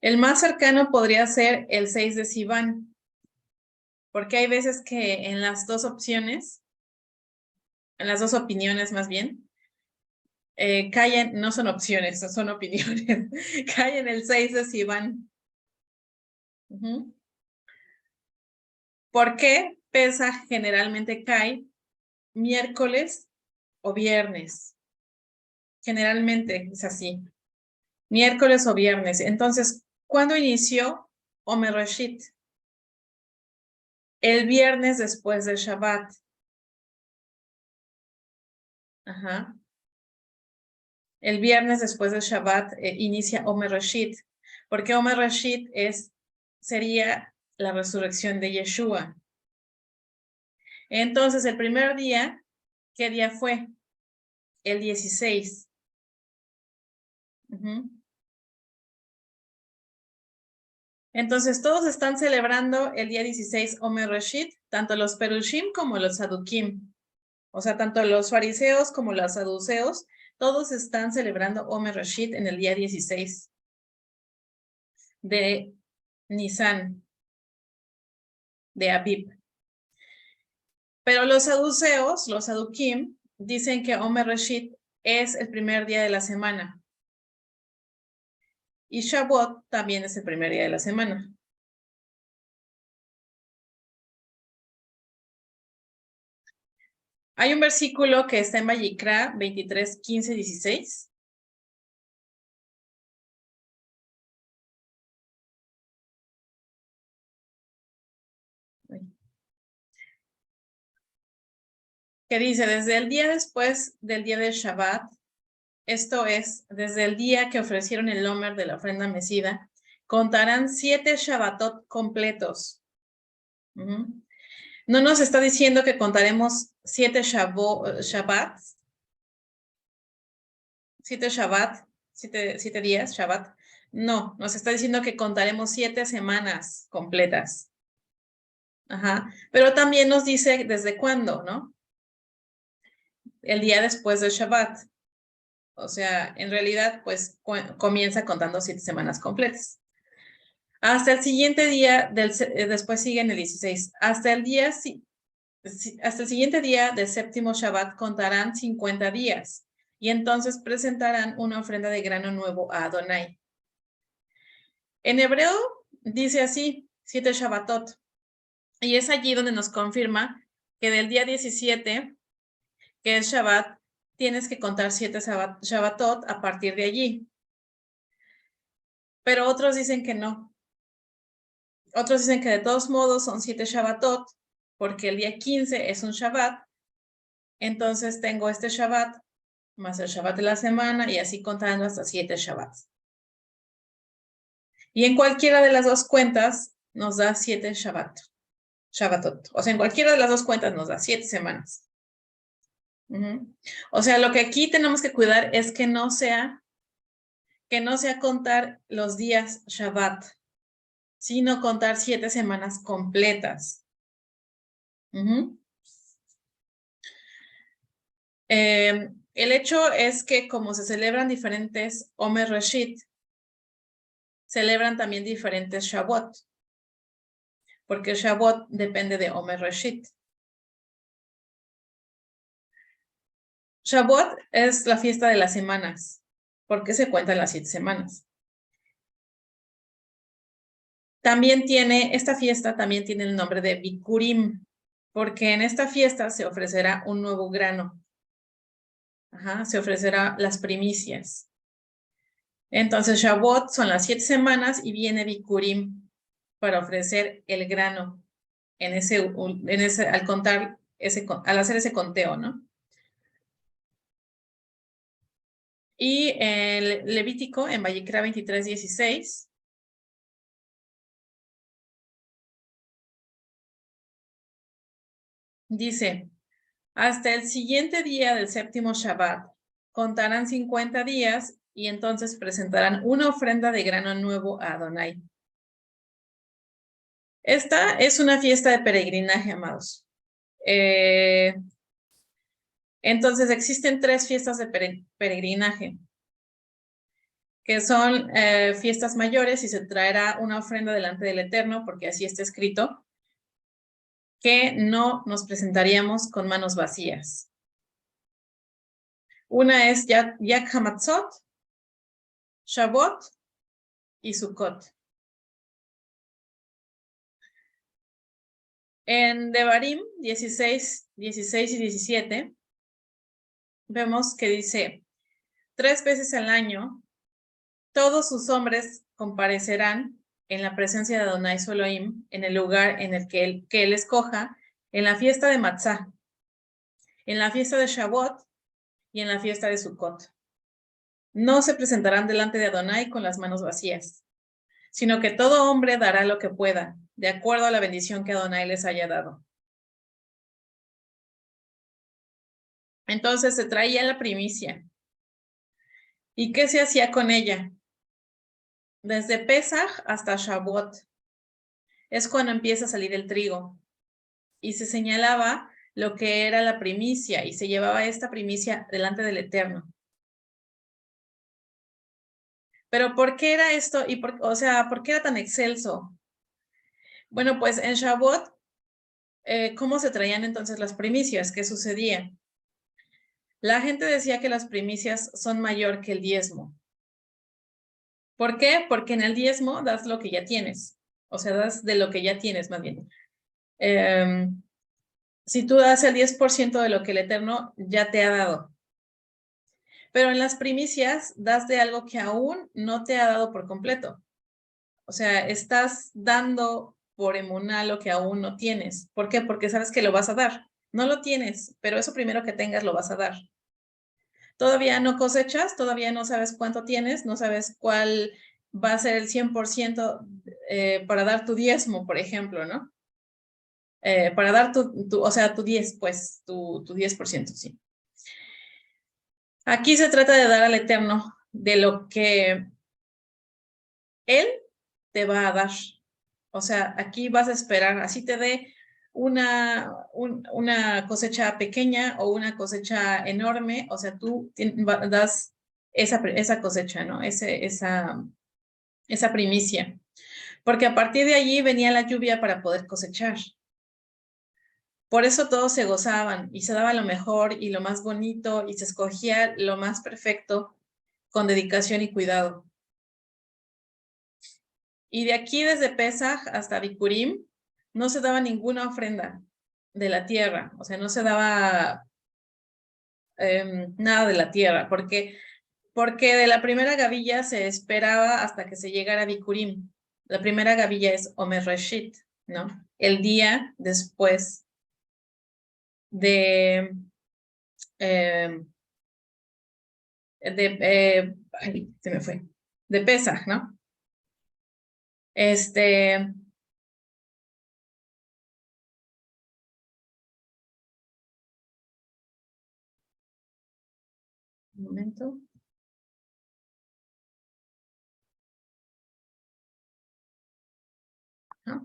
El más cercano podría ser el 6 de Sivan, porque hay veces que en las dos opciones, en las dos opiniones más bien, caen, no son opciones, son opiniones, caen el 6 de Sivan. ¿Por qué? Pesaj generalmente cae miércoles o viernes. Generalmente es así. Miércoles o viernes. Entonces, ¿cuándo inició Omer Reshit? El viernes después del Shabbat. Ajá. El viernes después del Shabbat inicia Omer Reshit, porque Omer Reshit sería la resurrección de Yeshua. Entonces, el primer día, ¿qué día fue? El 16. Entonces, todos están celebrando el día 16 Omer Reshit, tanto los Perushim como los Sadukim. O sea, tanto los fariseos como los saduceos, todos están celebrando Omer Reshit en el día 16 de Nisan, de Abib. Pero los saduceos, los sadukim, dicen que Omer Reshit es el primer día de la semana. Y Shavuot también es el primer día de la semana. Hay un versículo que está en Vayikra 23, 15, 16. Que dice, desde el día después del día del Shabbat, esto es, desde el día que ofrecieron el Omer de la ofrenda mecida, contarán 7 Shabbatot completos. No nos está diciendo que contaremos 7 Shabbats, 7 Shabbat, 7 días, Shabbat. No, nos está diciendo que contaremos 7 semanas completas. Ajá. Pero también nos dice desde cuándo, ¿no? El día después del Shabbat. O sea, en realidad, pues comienza contando 7 semanas completas. Hasta el siguiente día, después sigue en el 16. Hasta el siguiente día del séptimo Shabbat contarán 50 días. Y entonces presentarán una ofrenda de grano nuevo a Adonai. En hebreo dice así, 7 Shabbatot. Y es allí donde nos confirma que del día 17, que es Shabbat, tienes que contar 7 Shabbatot a partir de allí. Pero otros dicen que no. Otros dicen que de todos modos son 7 Shabbatot, porque el día 15 es un Shabbat. Entonces tengo este Shabbat más el Shabbat de la semana y así contando hasta 7 Shabbats. Y en cualquiera de las dos cuentas nos da 7 Shabbatot. O sea, en cualquiera de las dos cuentas nos da 7 semanas. O sea, lo que aquí tenemos que cuidar es que no sea contar los días Shabbat, sino contar 7 semanas completas. El hecho es que como se celebran diferentes Omer Reshit, celebran también diferentes Shavuot, porque Shavuot depende de Omer Reshit. Shavuot es la fiesta de las semanas, porque se cuentan las 7 semanas. Esta fiesta también tiene el nombre de Bikurim, porque en esta fiesta se ofrecerá un nuevo grano. Se ofrecerá las primicias. Entonces, Shavuot son las 7 semanas y viene Bikurim para ofrecer el grano al hacer ese conteo, ¿no? Y el Levítico en Vayikra 23, 16 dice, hasta el siguiente día del séptimo Shabbat contarán 50 días y entonces presentarán una ofrenda de grano nuevo a Adonai. Esta es una fiesta de peregrinaje, amados. Entonces existen 3 fiestas de peregrinaje, que son fiestas mayores y se traerá una ofrenda delante del Eterno, porque así está escrito, que no nos presentaríamos con manos vacías. Una es Yag Hamatzot, Shavuot y Sukkot. En Devarim 16 y 17, vemos que dice, 3 veces al año, todos sus hombres comparecerán en la presencia de Adonai su Elohim, en el lugar en el que él escoja, en la fiesta de Matzah, en la fiesta de Shavuot y en la fiesta de Sukkot. No se presentarán delante de Adonai con las manos vacías, sino que todo hombre dará lo que pueda, de acuerdo a la bendición que Adonai les haya dado. Entonces se traía la primicia. ¿Y qué se hacía con ella? Desde Pesaj hasta Shavuot es cuando empieza a salir el trigo y se señalaba lo que era la primicia y se llevaba esta primicia delante del Eterno. Pero ¿por qué era esto? ¿Por qué era tan excelso? Bueno, pues en Shavuot, ¿cómo se traían entonces las primicias? ¿Qué sucedía? La gente decía que las primicias son mayor que el diezmo. ¿Por qué? Porque en el diezmo das lo que ya tienes. O sea, das de lo que ya tienes, más bien. Si tú das el 10% de lo que el Eterno ya te ha dado. Pero en las primicias das de algo que aún no te ha dado por completo. O sea, estás dando por emuná lo que aún no tienes. ¿Por qué? Porque sabes que lo vas a dar. No lo tienes, pero eso primero que tengas lo vas a dar. Todavía no cosechas, todavía no sabes cuánto tienes, no sabes cuál va a ser el 100% para dar tu diezmo, por ejemplo, ¿no? Para dar o sea, tu 10, pues, tu 10%, sí. Aquí se trata de dar al Eterno de lo que Él te va a dar. O sea, aquí vas a esperar, así te dé una cosecha pequeña o una cosecha enorme, o sea, tú das esa cosecha, ¿no? Esa primicia. Porque a partir de allí venía la lluvia para poder cosechar. Por eso todos se gozaban y se daba lo mejor y lo más bonito y se escogía lo más perfecto con dedicación y cuidado. Y de aquí desde Pesaj hasta Bikurim no se daba ninguna ofrenda de la tierra, o sea, no se daba nada de la tierra, porque de la primera gavilla se esperaba hasta que se llegara a Bikurim. La primera gavilla es Omer Reshit, ¿no? El día después de se me fue, de Pesaj, ¿no? Un momento. ¿No?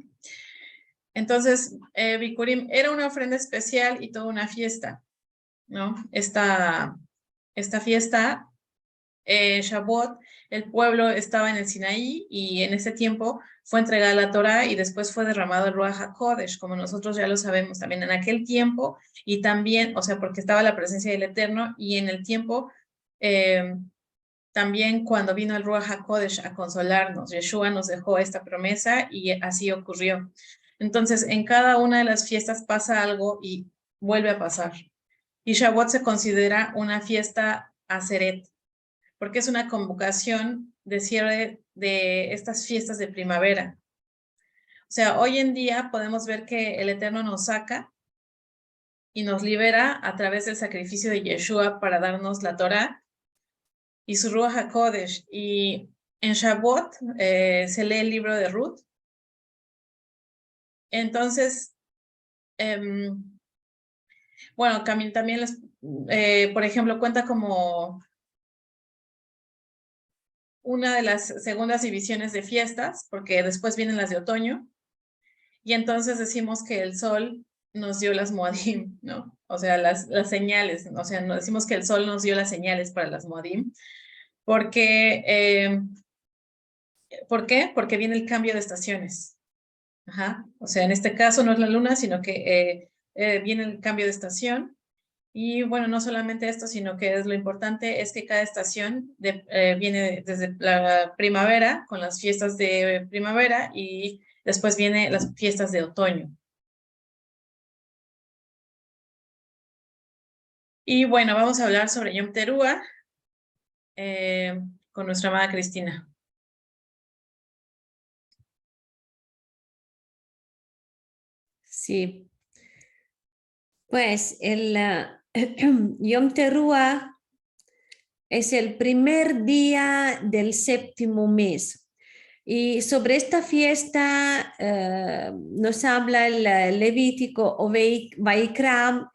Entonces, Bikurim era una ofrenda especial y toda una fiesta, ¿no? Esta fiesta, Shavuot, el pueblo estaba en el Sinaí y en ese tiempo fue entregada la Torá y después fue derramado el Ruach HaKodesh, como nosotros ya lo sabemos también en aquel tiempo y también, o sea, porque estaba la presencia del Eterno y en el tiempo también cuando vino el Ruach HaKodesh a consolarnos, Yeshua nos dejó esta promesa y así ocurrió. Entonces, en cada una de las fiestas pasa algo y vuelve a pasar. Y Shavuot se considera una fiesta aseret, porque es una convocación de cierre de estas fiestas de primavera. O sea, hoy en día podemos ver que el Eterno nos saca y nos libera a través del sacrificio de Yeshua para darnos la Torá y su Ruach HaKodesh. Y en Shavuot se lee el libro de Ruth. Entonces, bueno, también por ejemplo, cuenta como una de las segundas divisiones de fiestas, porque después vienen las de otoño, y entonces decimos que el sol nos dio las Moadim, ¿no? O sea, las señales, o sea, decimos que el sol nos dio las señales para las Moadim, porque, ¿por qué? Porque viene el cambio de estaciones. Ajá. O sea, en este caso no es la luna, sino que viene el cambio de estación. Y bueno, no solamente esto, sino que es lo importante es que cada estación viene desde la primavera, con las fiestas de primavera, y después vienen las fiestas de otoño. Y bueno, vamos a hablar sobre Yom Teruah con nuestra amada Cristina. Sí, pues el Yom Teruah es el primer día del séptimo mes. Y sobre esta fiesta nos habla el Levítico o Vaikra,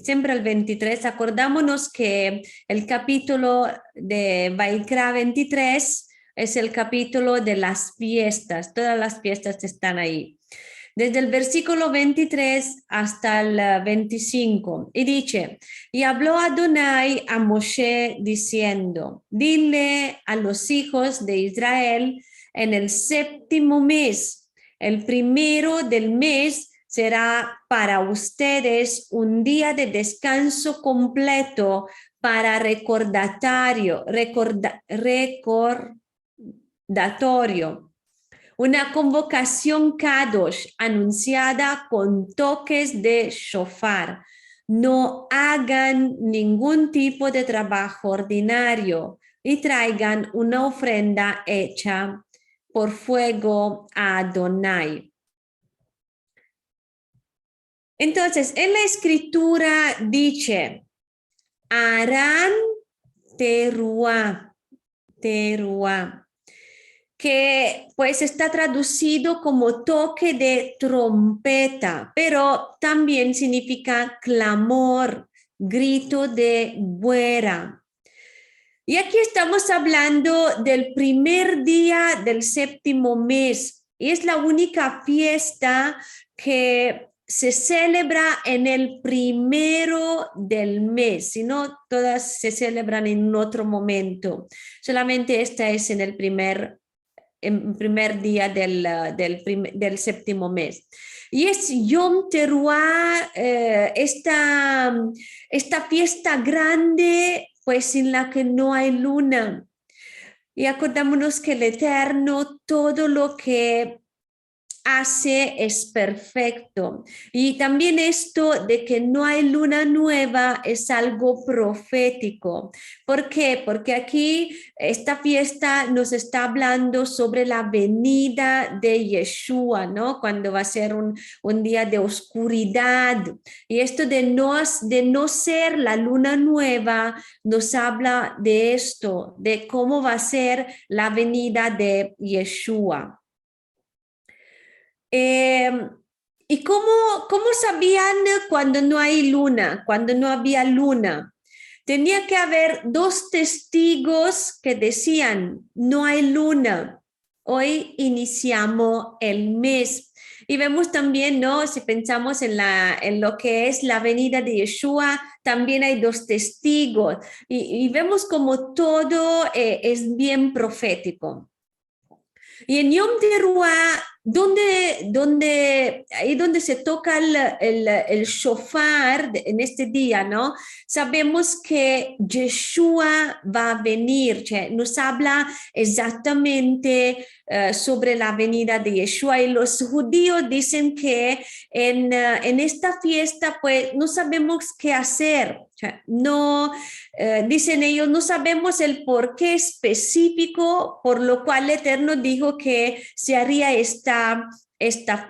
siempre el 23. Acordámonos que el capítulo de Vaikra 23 es el capítulo de las fiestas. Todas las fiestas están ahí. Desde el versículo 23 hasta el 25. Y dice, y habló Adonai a Moshe diciendo, dile a los hijos de Israel, en el séptimo mes, el primero del mes, será para ustedes un día de descanso completo para recordatorio. Una convocación Kadosh anunciada con toques de shofar. No hagan ningún tipo de trabajo ordinario y traigan una ofrenda hecha por fuego a Adonai. Entonces, en la escritura dice, harán teruah, que pues está traducido como toque de trompeta, pero también significa clamor, grito de guerra. Y aquí estamos hablando del primer día del séptimo mes y es la única fiesta que se celebra en el primero del mes, si no todas se celebran en otro momento. Solamente esta es en el primer día del séptimo mes. Y es Yom Teruah, esta fiesta grande, pues sin la que no hay luna. Y acordémonos que el Eterno, todo lo que hace es perfecto. Y también esto de que no hay luna nueva es algo profético. ¿Por qué? Porque aquí esta fiesta nos está hablando sobre la venida de Yeshua, ¿no? Cuando va a ser un día de oscuridad. Y esto de no ser la luna nueva nos habla de esto, de cómo va a ser la venida de Yeshua. ¿Y cómo sabían cuando no hay luna, cuando no había luna? Tenía que haber dos testigos que decían, no hay luna. Hoy iniciamos el mes. Y vemos también, ¿no? Si pensamos en lo que es la venida de Yeshua, también hay dos testigos. Y vemos como todo es bien profético. Y en Yom Teruah, ahí donde se toca el shofar en este día, ¿no? Sabemos que Yeshua va a venir, nos habla exactamente sobre la venida de Yeshua y los judíos dicen que en esta fiesta pues no sabemos qué hacer, no, dicen ellos, no sabemos el porqué específico por lo cual el Eterno dijo que se haría esta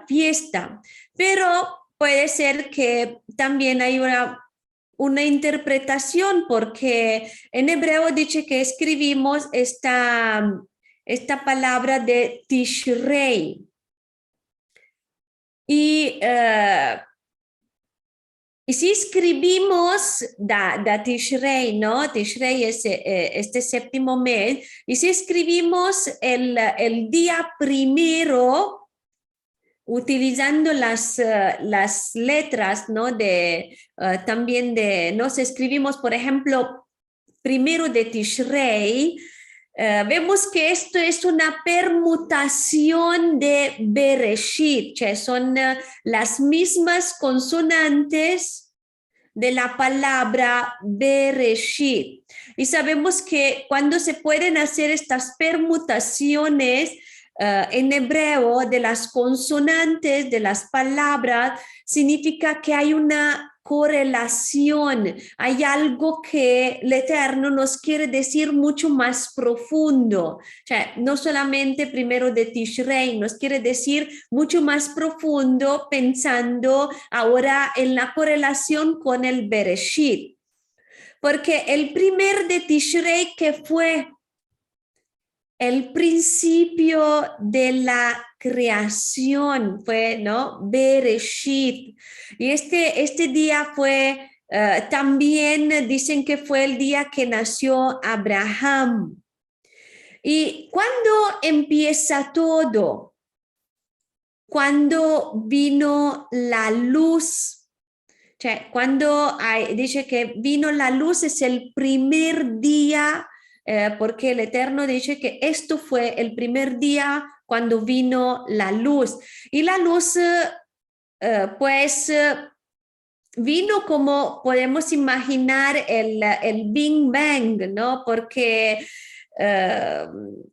fiesta, pero puede ser que también hay una interpretación porque en hebreo dice que escribimos esta palabra de Tishrei y si escribimos da Tishrei, ¿no? Tishrei es este séptimo mes, y si escribimos el día primero, utilizando las letras, ¿no? También nos escribimos, por ejemplo, primero de Tishrei, vemos que esto es una permutación de Bereshit, que son las mismas consonantes de la palabra Bereshit. Y sabemos que cuando se pueden hacer estas permutaciones en hebreo de las consonantes de las palabras, significa que hay una correlación, hay algo que el Eterno nos quiere decir mucho más profundo. O sea, no solamente primero de Tishrei, nos quiere decir mucho más profundo pensando ahora en la correlación con el Bereshit. Porque el primer de Tishrei, que fue el principio de la creación, fue, ¿no? Bereshit. Y este día fue, también dicen que fue el día que nació Abraham. ¿Y cuándo empieza todo? Cuando vino la luz. O sea, cuando dice que vino la luz es el primer día, porque el Eterno dice que esto fue el primer día cuando vino la luz. Y la luz, pues, vino como podemos imaginar el Big Bang, ¿no? Porque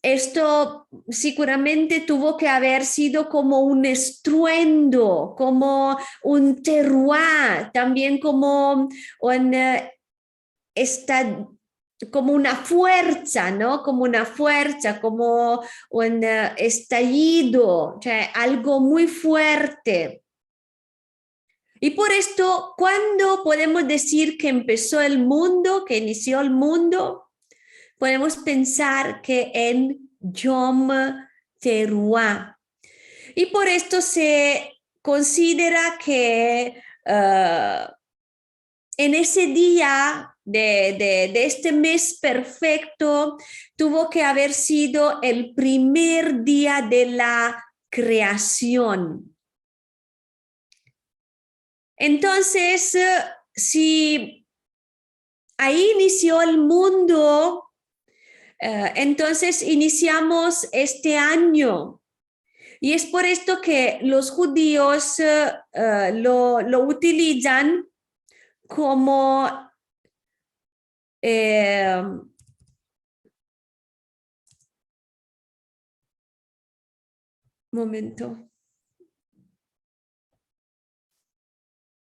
esto seguramente tuvo que haber sido como un estruendo, como un terroir, también como como una fuerza, ¿no? Como una fuerza, como un estallido, o sea, algo muy fuerte. Y por esto, ¿cuándo podemos decir que empezó el mundo, que inició el mundo? Podemos pensar que en Yom Teruah. Y por esto se considera que en ese día de este mes perfecto tuvo que haber sido el primer día de la creación. Entonces, si ahí inició el mundo, entonces iniciamos este año. Y es por esto que los judíos lo utilizan como momento.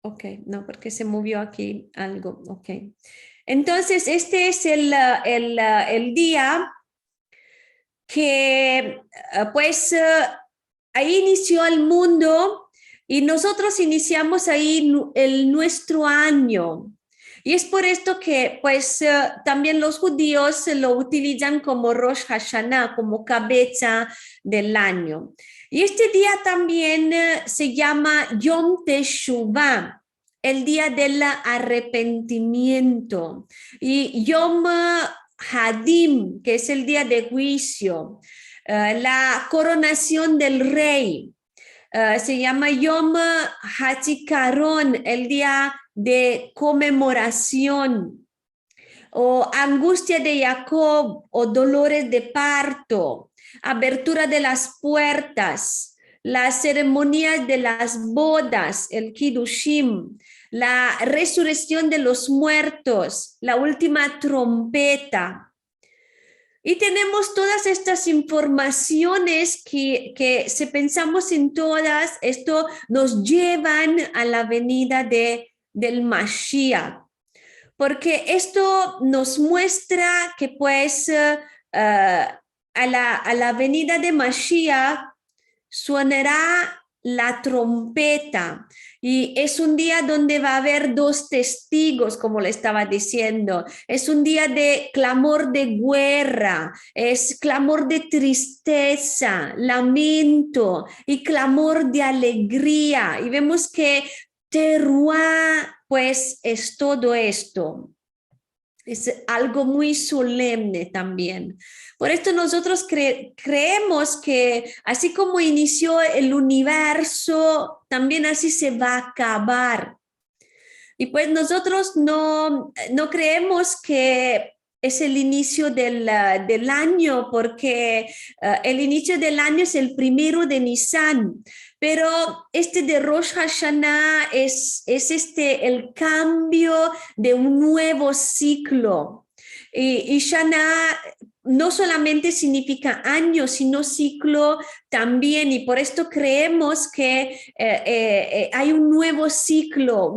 Ok, no, porque se movió aquí algo. Ok. Entonces, este es el día que, pues, ahí inició el mundo y nosotros iniciamos ahí nuestro año. Y es por esto que, pues, también los judíos lo utilizan como Rosh Hashanah, como cabeza del año. Y este día también se llama Yom Teshuvah, el día del arrepentimiento. Y Yom Hadim, que es el día de juicio. La coronación del rey. Se llama Yom HaZikaron, el día de conmemoración, o angustia de Jacob, o dolores de parto, abertura de las puertas, las ceremonias de las bodas, el Kiddushim, la resurrección de los muertos, la última trompeta. Y tenemos todas estas informaciones que si pensamos en todas, esto nos llevan a la venida del Mashiach. Porque esto nos muestra que pues a la venida de Mashiach sonará la trompeta y es un día donde va a haber dos testigos, como le estaba diciendo. Es un día de clamor de guerra, es clamor de tristeza, lamento y clamor de alegría. Y vemos que Teruah, pues, es todo esto. Es algo muy solemne también. Por esto nosotros creemos que así como inició el universo, también así se va a acabar. Y pues nosotros no creemos que es el inicio del año, porque el inicio del año es el 1 de Nisan. Pero este de Rosh Hashanah es el cambio de un nuevo ciclo. Y Shana no solamente significa año, sino ciclo también, y por esto creemos que hay un nuevo ciclo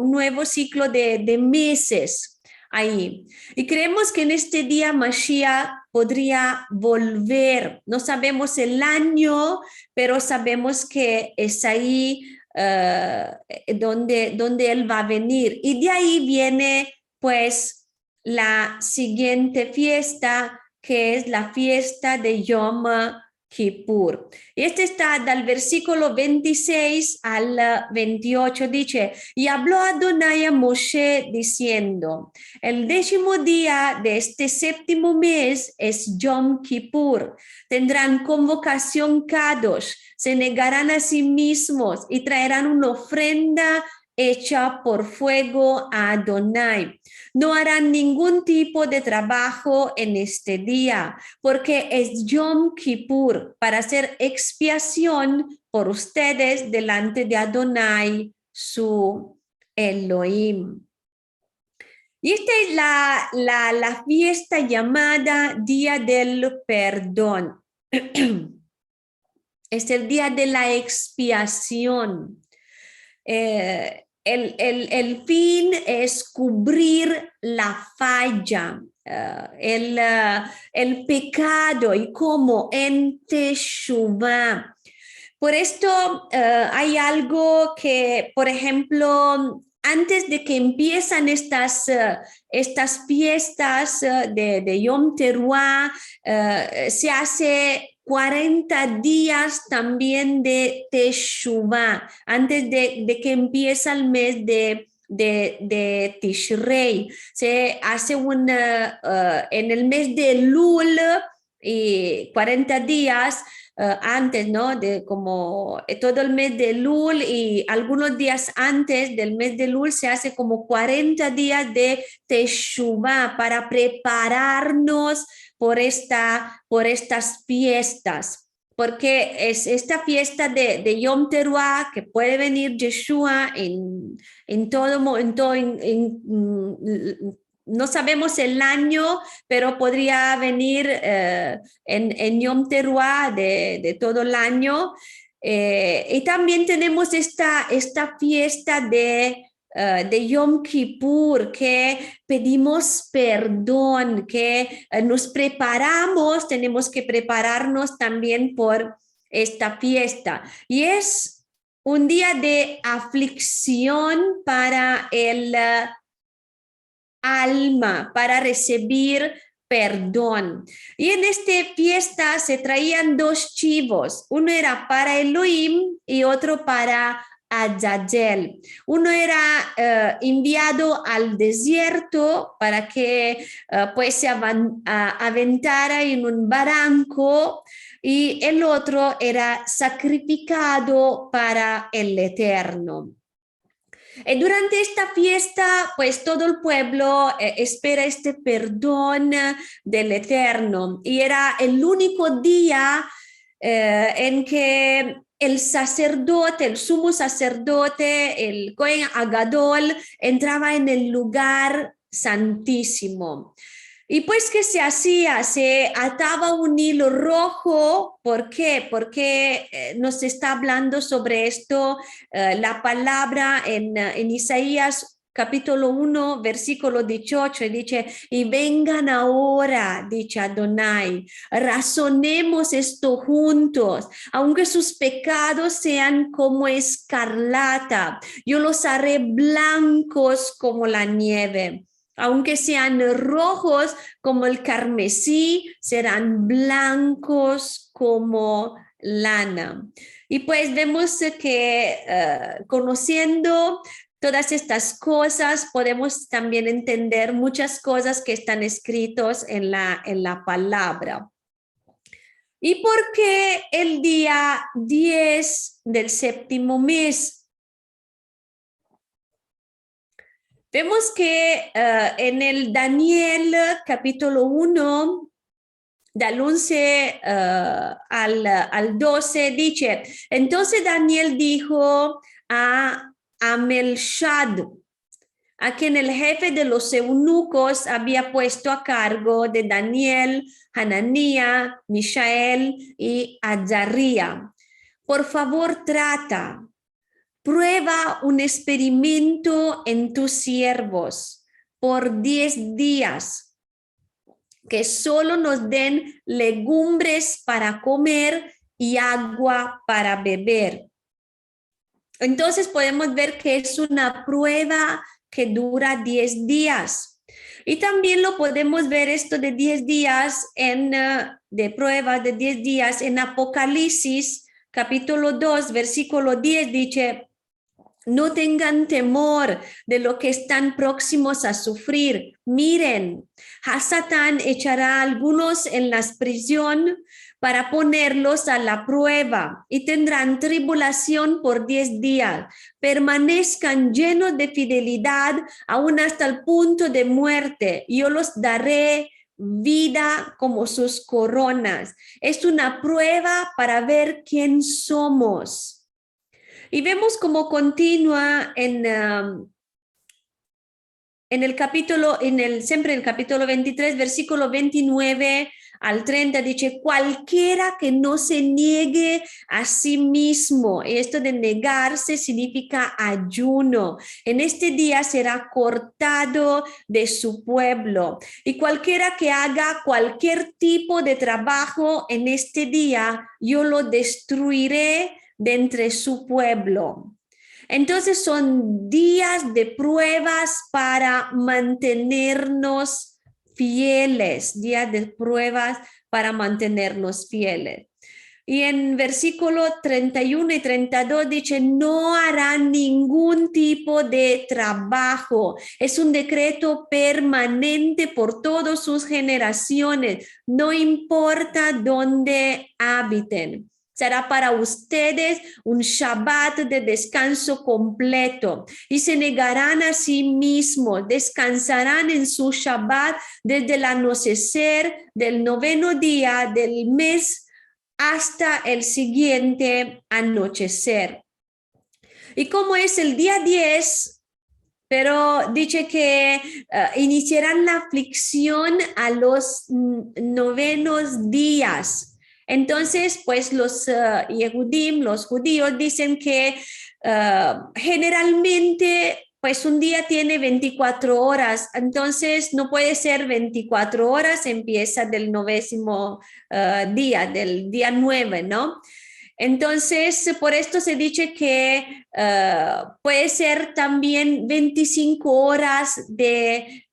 de meses ahí. Y creemos que en este día Mashiach podría volver. No sabemos el año, pero sabemos que es ahí donde Él va a venir. Y de ahí viene pues la siguiente fiesta, que es la fiesta de Yom Kippur. Y este está del versículo 26 al 28, dice, y habló Adonai a Moshe diciendo, el 10º día de este 7º mes es Yom Kippur. Tendrán convocación Kadosh, se negarán a sí mismos y traerán una ofrenda hecha por fuego a Adonai. No harán ningún tipo de trabajo en este día, porque es Yom Kippur para hacer expiación por ustedes delante de Adonai, su Elohim. Y esta es la fiesta llamada Día del Perdón. Es el día de la expiación. El fin es cubrir la falla, el pecado, y como en Teshuvah. Por esto hay algo que, por ejemplo, antes de que empiezan estas fiestas de Yom Teruah, se hace 40 días también de Teshuvah, antes de que empieza el mes de Tishrei. Se hace en el mes de Elul, y 40 días antes, ¿no? De como todo el mes de Elul, y algunos días antes del mes de Elul se hace como 40 días de Teshuvah para prepararnos por estas fiestas, porque es esta fiesta de Yom Teruah que puede venir Yeshua en todo momento, no sabemos el año, pero podría venir en Yom Teruah de todo el año. Y también tenemos esta fiesta de Yom Kippur, que pedimos perdón, que nos preparamos, tenemos que prepararnos también por esta fiesta. Y es un día de aflicción para el alma, para recibir perdón. Y en esta fiesta se traían 2 chivos, uno era para Elohim y otro para Azazel. Uno era enviado al desierto para que pues se aventara en un barranco, y el otro era sacrificado para el Eterno. Durante esta fiesta, pues todo el pueblo espera este perdón del Eterno, y era el único día en que el sacerdote, el sumo sacerdote, el Cohen Agadol, entraba en el lugar santísimo. Y pues, ¿qué se hacía? Se ataba un hilo rojo. ¿Por qué? Porque nos está hablando sobre esto la palabra en Isaías capítulo 1, versículo 18, y dice, y vengan ahora, dice Adonai, razonemos esto juntos, aunque sus pecados sean como escarlata, yo los haré blancos como la nieve. Aunque sean rojos como el carmesí, serán blancos como lana. Y pues vemos que conociendo todas estas cosas, podemos también entender muchas cosas que están escritas en la palabra. ¿Y por qué el día 10 del 7º mes? Vemos que en el Daniel capítulo 1, del 11 al 12, dice, entonces Daniel dijo a a quien el jefe de los eunucos había puesto a cargo de Daniel, Hananía, Mishael y Azaría. Por favor, prueba un experimento en tus siervos por 10 días, que solo nos den legumbres para comer y agua para beber. Entonces podemos ver que es una prueba que dura 10 días. Y también lo podemos ver esto de 10 días de prueba de 10 días en Apocalipsis capítulo 2, versículo 10 dice: no tengan temor de lo que están próximos a sufrir. Miren, a Satán echará a algunos en la prisión para ponerlos a la prueba y tendrán tribulación por 10 días. Permanezcan llenos de fidelidad aún hasta el punto de muerte. Yo los daré vida como sus coronas. Es una prueba para ver quién somos. Y vemos cómo continúa siempre en el capítulo 23, versículo 29 al 30, dice: cualquiera que no se niegue a sí mismo. Y esto de negarse significa ayuno. En este día será cortado de su pueblo. Y cualquiera que haga cualquier tipo de trabajo en este día, yo lo destruiré de entre su pueblo. Entonces son días de pruebas para mantenernos fieles, días de pruebas para mantenernos fieles. Y en versículo 31 y 32 dice: no harán ningún tipo de trabajo. Es un decreto permanente por todas sus generaciones, no importa dónde habiten. Será para ustedes un Shabbat de descanso completo y se negarán a sí mismos, descansarán en su Shabbat desde el anochecer del 9º día del mes hasta el siguiente anochecer. Y como es el día 10, pero dice que iniciarán la aflicción a los 9 días. Entonces, pues los los judíos dicen que generalmente pues un día tiene 24 horas, entonces no puede ser 24 horas, empieza del 9º día, del día 9, ¿no? Entonces, por esto se dice que puede ser también 25 horas de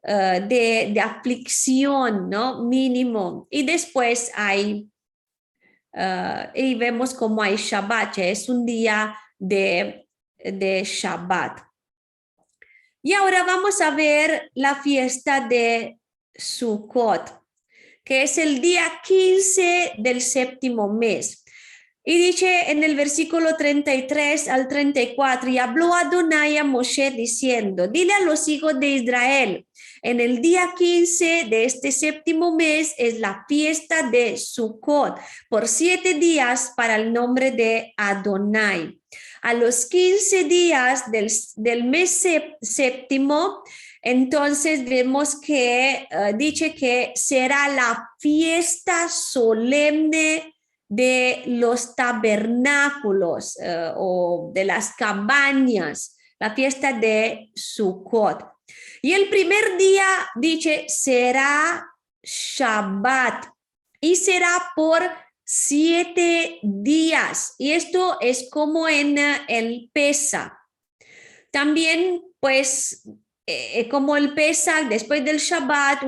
aflicción, ¿no? Mínimo. Y después y vemos como hay Shabbat, es un día de Shabbat. Y ahora vamos a ver la fiesta de Sukkot, que es el día 15 del 7º mes. Y dice en el versículo 33 al 34, y habló Adonai a Moshe diciendo: dile a los hijos de Israel, en el día 15 de este 7º mes es la fiesta de Sukkot, por 7 días para el nombre de Adonai. A los 15 días del mes 7º, entonces vemos que dice que será la fiesta solemne de los tabernáculos o de las cabañas, la fiesta de Sukkot. Y el primer día, dice, será Shabbat y será por 7 días. Y esto es como en el Pesaj. También, pues, como el Pesaj, después del Shabbat,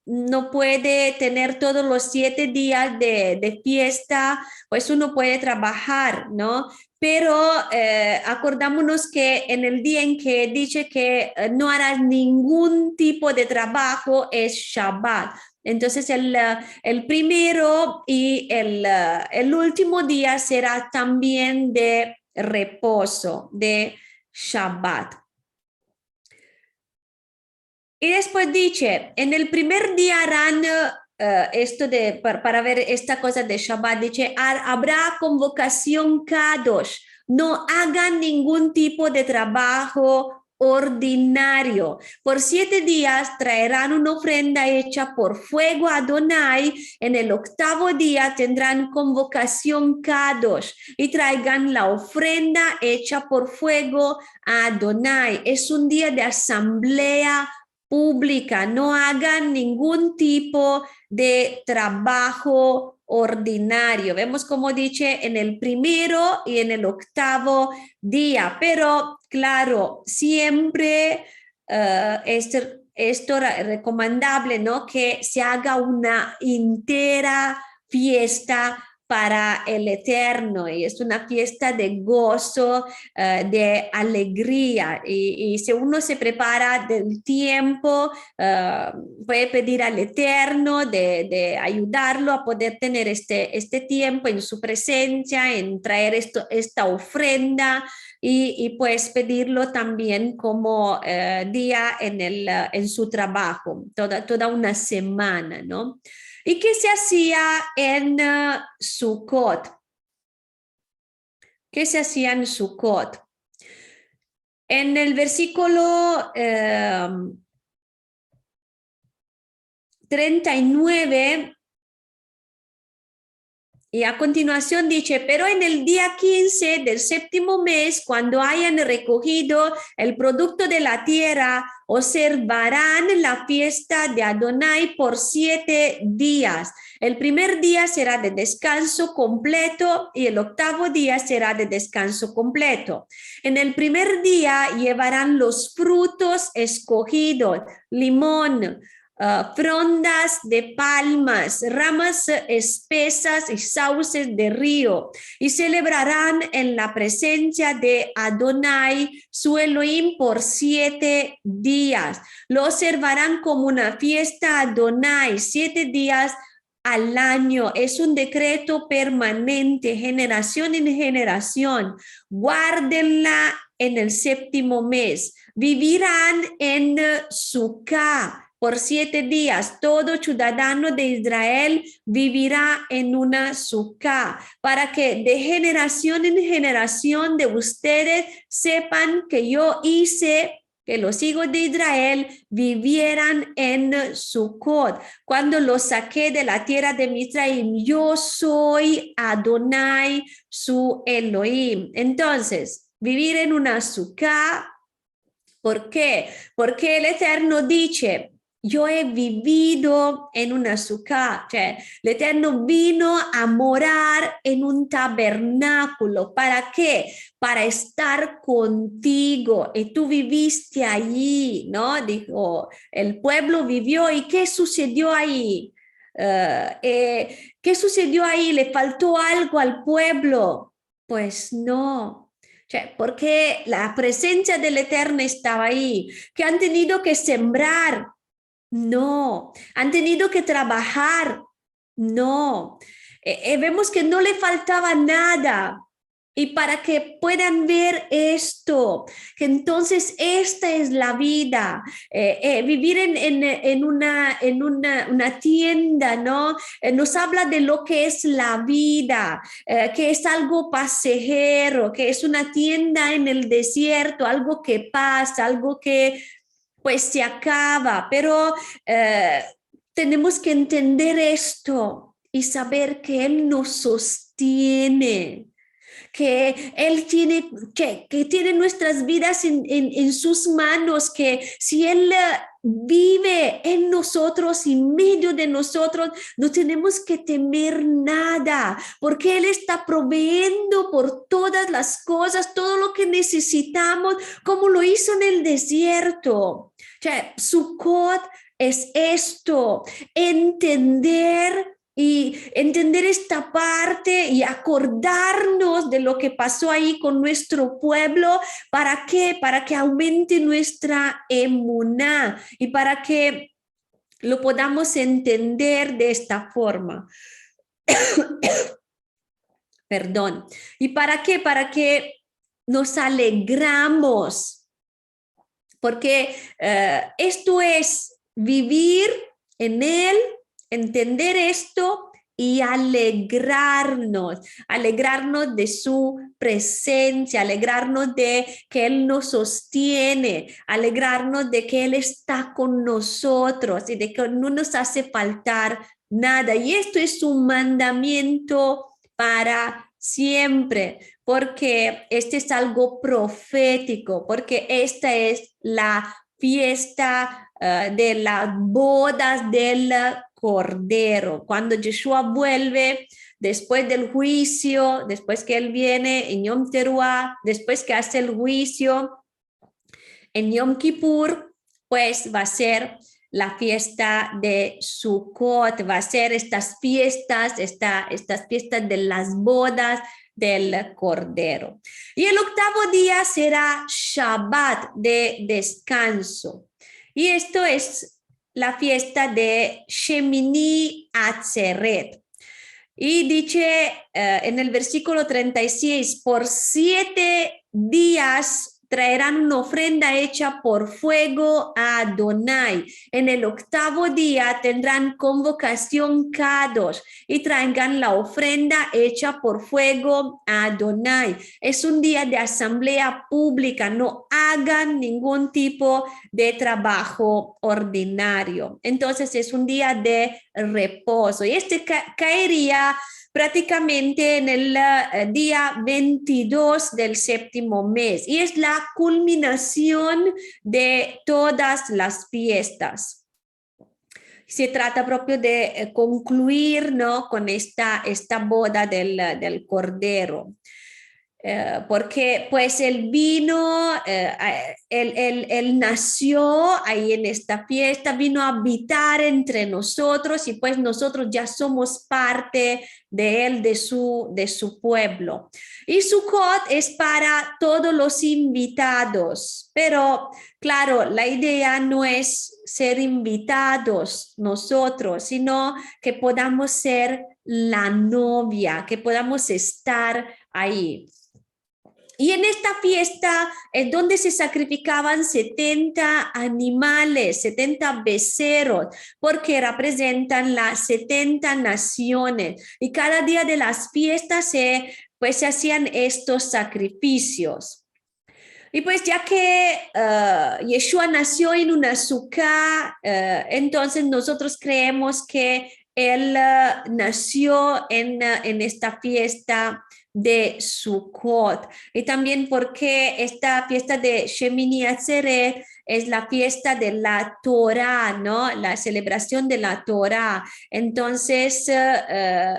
no puede tener todos los 7 días de fiesta, pues uno puede trabajar, ¿no? Pero acordámonos que en el día en que dice que no harás ningún tipo de trabajo es Shabbat. Entonces el primero y el último día será también de reposo, de Shabbat. Y después dice, en el primer día harán esto para ver esta cosa de Shabbat, dice, habrá convocación Kadosh, no hagan ningún tipo de trabajo ordinario. Por 7 días traerán una ofrenda hecha por fuego a Adonai. En el 8º día tendrán convocación Kadosh y traigan la ofrenda hecha por fuego a Adonai. Es un día de asamblea pública. No hagan ningún tipo de trabajo ordinario. Vemos como dice en el 1º y en el 8º día, pero claro, siempre esto es recomendable, ¿no? Que se haga una entera fiesta para el Eterno, y es una fiesta de gozo, de alegría, y si uno se prepara del tiempo, puede pedir al Eterno de ayudarlo a poder tener este tiempo en su presencia, en traer esta ofrenda, y pues pedirlo también como día en su trabajo, toda una semana, ¿no? ¿Y qué se hacía en Sukkot? ¿Qué se hacía en Sukkot? En el versículo 39, y a continuación dice, pero en el día 15 del 7º mes, cuando hayan recogido el producto de la tierra, observarán la fiesta de Adonai por 7 días. El primer día será de descanso completo y el 8º día será de descanso completo. En el primer día llevarán los frutos escogidos, limón, frondas de palmas, ramas espesas y sauces de río, y celebrarán en la presencia de Adonai, su Elohim, por 7 días. Lo observarán como una fiesta a Adonai, 7 días al año. Es un decreto permanente, generación en generación. Guárdenla en el 7º mes. Vivirán en Sukkah por 7 días. Todo ciudadano de Israel vivirá en una Sukkah, para que de generación en generación de ustedes sepan que yo hice que los hijos de Israel vivieran en Sukkot. Cuando los saqué de la tierra de Misraim, yo soy Adonai, su Elohim. Entonces, vivir en una Sukkah, ¿por qué? Porque el Eterno dice, yo he vivido en una Sukkah, el Eterno vino a morar en un tabernáculo. ¿Para qué? Para estar contigo, y tú viviste allí, ¿no? Dijo, el pueblo vivió, ¿y qué sucedió ahí? ¿Qué sucedió ahí? ¿Le faltó algo al pueblo? Pues no. Porque la presencia del Eterno estaba ahí. ¿Que han tenido que sembrar? No. ¿Han tenido que trabajar? No. Vemos que no le faltaba nada. Y para que puedan ver esto, que entonces esta es la vida, vivir en una tienda, ¿no? Nos habla de lo que es la vida, que es algo pasajero, que es una tienda en el desierto, algo que pasa, algo que pues se acaba, pero tenemos que entender esto y saber que Él nos sostiene, que Él tiene, que tiene nuestras vidas en sus manos, que si Él vive en nosotros, en medio de nosotros, no tenemos que temer nada, porque Él está proveyendo por todas las cosas, todo lo que necesitamos, como lo hizo en el desierto. Sukkot es esto, entender esta parte y acordarnos de lo que pasó ahí con nuestro pueblo. ¿Para qué? Para que aumente nuestra emuná y para que lo podamos entender de esta forma. Perdón. ¿Y para qué? Para que nos alegramos, porque esto es vivir en Él, entender esto y alegrarnos de su presencia, alegrarnos de que Él nos sostiene, alegrarnos de que Él está con nosotros y de que no nos hace faltar nada. Y esto es un mandamiento para siempre, porque este es algo profético, porque esta es la fiesta de las bodas del Cordero. Cuando Yeshua vuelve, después del juicio, después que Él viene en Yom Teruah, después que hace el juicio en Yom Kippur, pues va a ser la fiesta de Sukkot, va a ser estas fiestas de las bodas del Cordero. Y el octavo día será Shabbat de descanso. Y esto es la fiesta de Shemini Atzeret. Y dice en el versículo 36, por 7 días traerán una ofrenda hecha por fuego a Adonai. En el octavo día tendrán convocación Kadosh y traigan la ofrenda hecha por fuego a Adonai. Es un día de asamblea pública, no hagan ningún tipo de trabajo ordinario. Entonces es un día de reposo y este caería prácticamente en el día 22 del séptimo mes y es la culminación de todas las fiestas. Se trata propio de concluir, ¿no?, con esta boda del Cordero. Porque pues él vino, él nació ahí en esta fiesta, vino a habitar entre nosotros y pues nosotros ya somos parte de él, de su pueblo. Y Sukkot es para todos los invitados, pero claro, la idea no es ser invitados nosotros, sino que podamos ser la novia, que podamos estar ahí. Y en esta fiesta es donde se sacrificaban 70 animales, 70 becerros, porque representan las 70 naciones. Y cada día de las fiestas se hacían estos sacrificios. Y pues ya que Yeshua nació en una sukkah, entonces nosotros creemos que él nació en esta fiesta de Sukkot. Y también porque esta fiesta de Shemini Atzeret es la fiesta de la Torah, ¿no? La celebración de la Torah. Entonces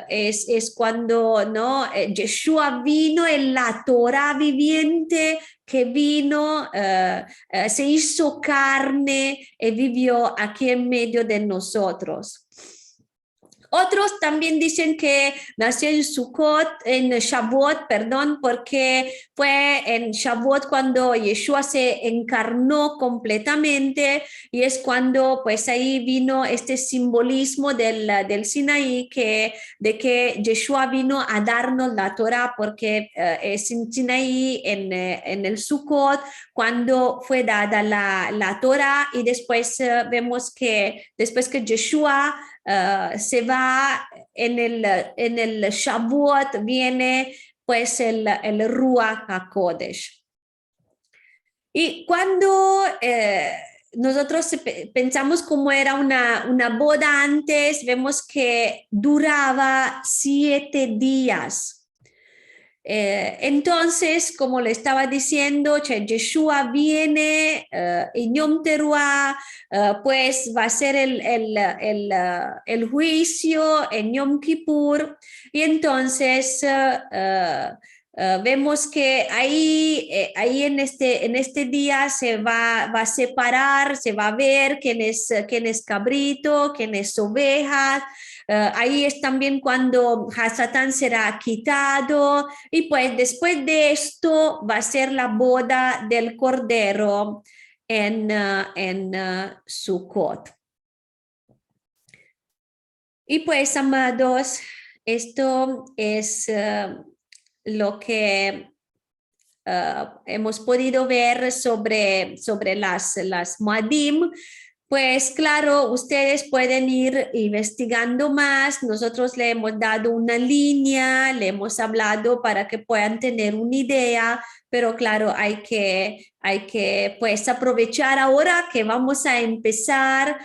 es cuando, ¿no?, Yeshua vino en la Torah viviente, que vino, se hizo carne y vivió aquí en medio de nosotros. Otros también dicen que nació en Sukkot, en Shavuot, perdón, porque fue en Shavuot cuando Yeshua se encarnó completamente y es cuando pues ahí vino este simbolismo del Sinaí, de que Yeshua vino a darnos la Torah, porque es en Sinaí, en el Sukkot, cuando fue dada la Torah y después vemos que después que Yeshua se va en el Shavuot, viene pues el Ruach HaKodesh. Y cuando nosotros pensamos cómo era una boda antes, vemos que duraba 7 días. Entonces, como le estaba diciendo, Yeshua viene en Yom Teruah, pues va a ser el juicio en Yom Kippur, y entonces vemos que ahí en este día se va a separar, se va a ver quién es cabrito, quién es oveja. Ahí es también cuando Hasatán será quitado y pues después de esto va a ser la boda del Cordero en Sukkot. Y pues, amados, esto es lo que hemos podido ver sobre las Moadim. Pues claro, ustedes pueden ir investigando más. Nosotros le hemos dado una línea, le hemos hablado para que puedan tener una idea, pero claro, hay que pues aprovechar ahora que vamos a empezar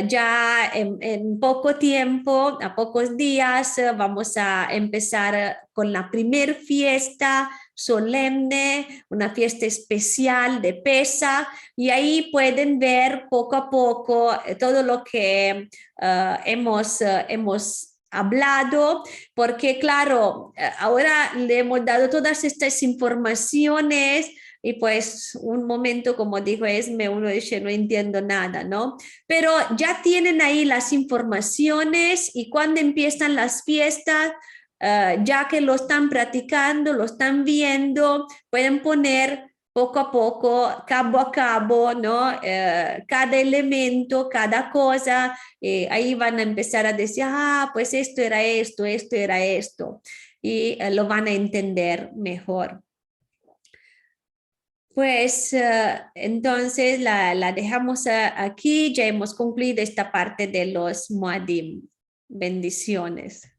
ya en poco tiempo, a pocos días, vamos a empezar con la primer fiesta solemne, una fiesta especial de Pesa, y ahí pueden ver poco a poco todo lo que hemos hablado, porque claro, ahora le hemos dado todas estas informaciones y pues un momento, como dijo Esme, uno dice, no entiendo nada, ¿no? Pero ya tienen ahí las informaciones y cuando empiezan las fiestas, ya que lo están practicando, lo están viendo, pueden poner poco a poco, cabo a cabo, ¿no? Cada elemento, cada cosa, ahí van a empezar a decir, ah, pues esto era esto, y lo van a entender mejor. Pues entonces la dejamos aquí, ya hemos concluido esta parte de los Moadim. Bendiciones.